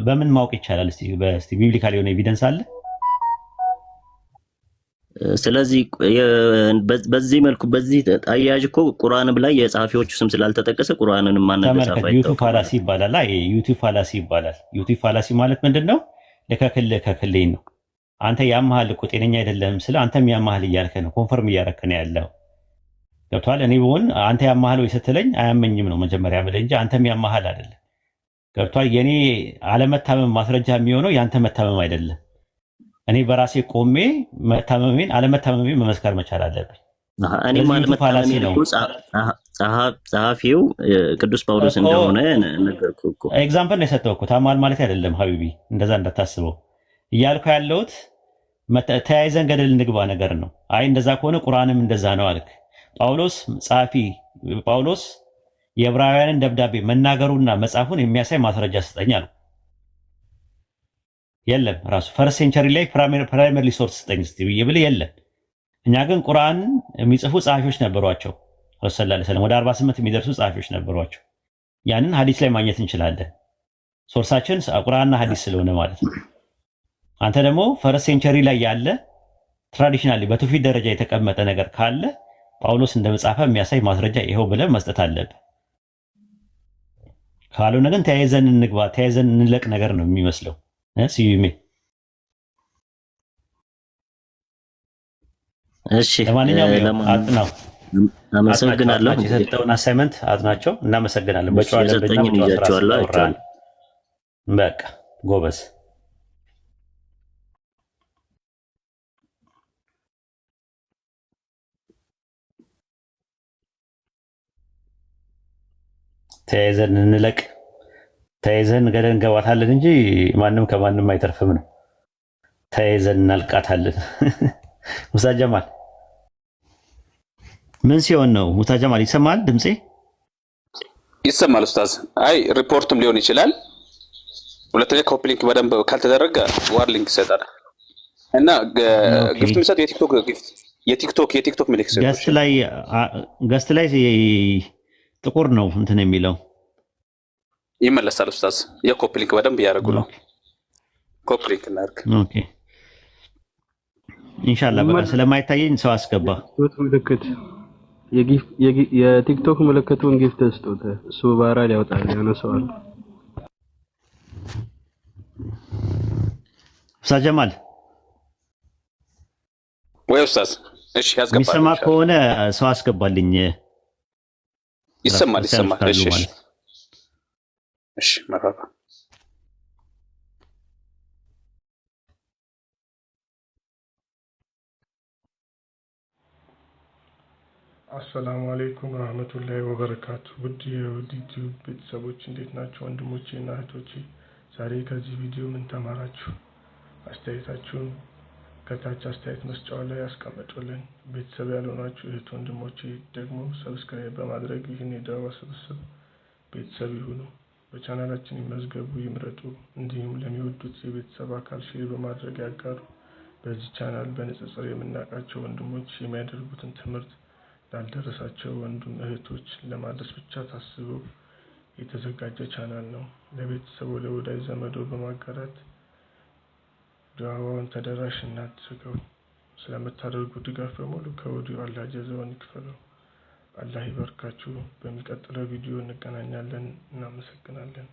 በምን ማወቅ ይቻላል? እስቲ ቢብሊካል የሆነ ኤቪደንስ አለ? ስለዚህ በዚህ መልኩ በዚህ አያያዥ እኮ ቁርአንም ላይ የጸሐፊዎቹ ስም ስላልተጠቀሰ ቁርአንንም ማን እንደጻፈ ዩቲዩብ ፋላሲ ይባላል። ዩቲዩብ ፋላሲ ይባላል። ዩቲዩብ ፋላሲ ማለት ምንድነው? ልከክልኝ ነው። አንተ ያመሃል እኮ ጤነኛ አይደለም ስለ አንተም ያመሃል እያልከ ነው፣ ኮንፈርም እያረከ ነው ያለው። ገብቷል? እኔ ብሆን አንተ ያመሃል ወይ ስትለኝ አያመኝም ነው መጀመሪያ ብለህ እንጂ አንተም ያመሃል አይደለም። ገብቷል? የኔ አለመታመም ማስረጃ የሚሆነው ያንተ መታመም አይደለም። እኔ በራሴ ቆሜ መታመሜን አለመታመሜን መመስከር መቻል አለብኝ። እኔ ማለመታመሜ ነው ጸሐፊው ቅዱስ ጳውሎስ እንደሆነ ነገርኩህ እኮ። ኤግዛምፕል ነው የሰጠው እኮ ታማል ማለት አይደለም ሀቢቢ፣ እንደዛ እንዳታስበው እያልኩ ያለሁት ተያይዘን ገደል እንግባ ነገር ነው። አይ እንደዛ ከሆነ ቁርአንም እንደዛ ነው አልክ። ጳውሎስ ጸሐፊ ጳውሎስ የዕብራውያንን ደብዳቤ መናገሩና መጻፉን የሚያሳይ ማስረጃ ስጠኝ አልኩ። የለም ራሱ ፈርስት ሴንቸሪ ላይ ፕራይመሪ ሶርስ ስጠኝ እስቲ ብዬ ብለህ የለም። እኛ ግን ቁርአን የሚጽፉ ጸሐፊዎች ነበሯቸው። ሰለላሁ ዐለይሂ ወሰለም ወደ 48 የሚደርሱ ጸሐፊዎች ነበሯቸው። ያንን ሐዲስ ላይ ማግኘት እንችላለን። ሶርሳችን ቁርአንና ሐዲስ ስለሆነ ማለት ነው። አንተ ደግሞ ፈርስት ሴንቸሪ ላይ ያለ ትራዲሽናሊ በትውፊት ደረጃ የተቀመጠ ነገር ካለ ጳውሎስ እንደመጻፈ የሚያሳይ ማስረጃ ይሄው ብለህ መስጠት አለብህ። ካልሆነ ግን ተያይዘን እንግባ ተያይዘን እንለቅ ነገር ነው የሚመስለው። ሲዩሜ እሺ፣ ለማንኛውም አጥናው አመሰግናለሁ። የሰጠውን አሳይመንት አጥናቸው። እናመሰግናለን። በጨዋ ለበኛም ይያቸዋለሁ አይቻል። በቃ ጎበዝ። ተያይዘን እንለቅ ተያይዘን ገደል እንገባታለን እንጂ ማንም ከማንም አይተርፍም ነው። ተያይዘን እናልቃታለን። ሙሳ ጀማል ምን ሲሆን ነው? ሙሳ ጀማል ይሰማል? ድምጼ ይሰማል ኡስታዝ? አይ ሪፖርትም ሊሆን ይችላል። ሁለተኛ ኮፒ ሊንክ በደንብ ካልተደረገ ዋርኒንግ ይሰጣል እና ጊፍት የሚሰጥ የቲክቶክ ምልክት ገስት ላይ ጥቁር ነው እንትን የሚለው ይመለሳል። ኡስታዝ የኮፒ ሊንክ በደንብ እያደረጉ ነው። ኮፒ ሊንክ እናድርግ። ኦኬ ኢንሻአላህ። በቃ ስለማይታየኝ ሰው አስገባ። ምልክት የቲክቶክ ምልክቱን ጊፍት ስጡት። እሱ ባራ ሊያወጣል ያነሳዋል። ኡስታዝ ጀማል ወይ ኡስታዝ? እሺ ያስገባል። የሚሰማ ከሆነ ሰው አስገባልኝ። ይሰማል። እሺ መራባ አሰላሙ አለይኩም ወራህመቱላሂ ወበረካቱ። ውድ የዩቲዩብ ቤተሰቦች እንዴት ናቸው? ወንድሞቼ እና እህቶቼ ዛሬ ከዚህ ቪዲዮ ምን ተማራችሁ? አስተያየታችሁን ከታች አስተያየት መስጫው ላይ ያስቀምጡልን። ቤተሰብ ያልሆናችሁ እህት ወንድሞቼ ደግሞ ሰብስክራይብ በማድረግ ይህን የዳዋ ስብስብ ቤተሰብ ይሁኑ። በቻናላችን ይመዝገቡ፣ ይምረጡ። እንዲሁም ለሚወዱት የቤተሰብ አካል ሼር በማድረግ ያጋሩ። በዚህ ቻናል በንጽጽር የምናውቃቸው ወንድሞች የሚያደርጉትን ትምህርት ላልደረሳቸው ወንድም እህቶች ለማድረስ ብቻ ታስቦ የተዘጋጀ ቻናል ነው። ለቤተሰቡ ለወዳጅ ዘመዶ በማጋራት ዳዋውን ተደራሽ እናድርገው። ስለምታደርጉ ድጋፍ በሙሉ ከወዲሁ አላህ ጀዛውን ይክፈለው። አላህ ይባርካችሁ። በሚቀጥለው ቪዲዮ እንገናኛለን። እናመሰግናለን።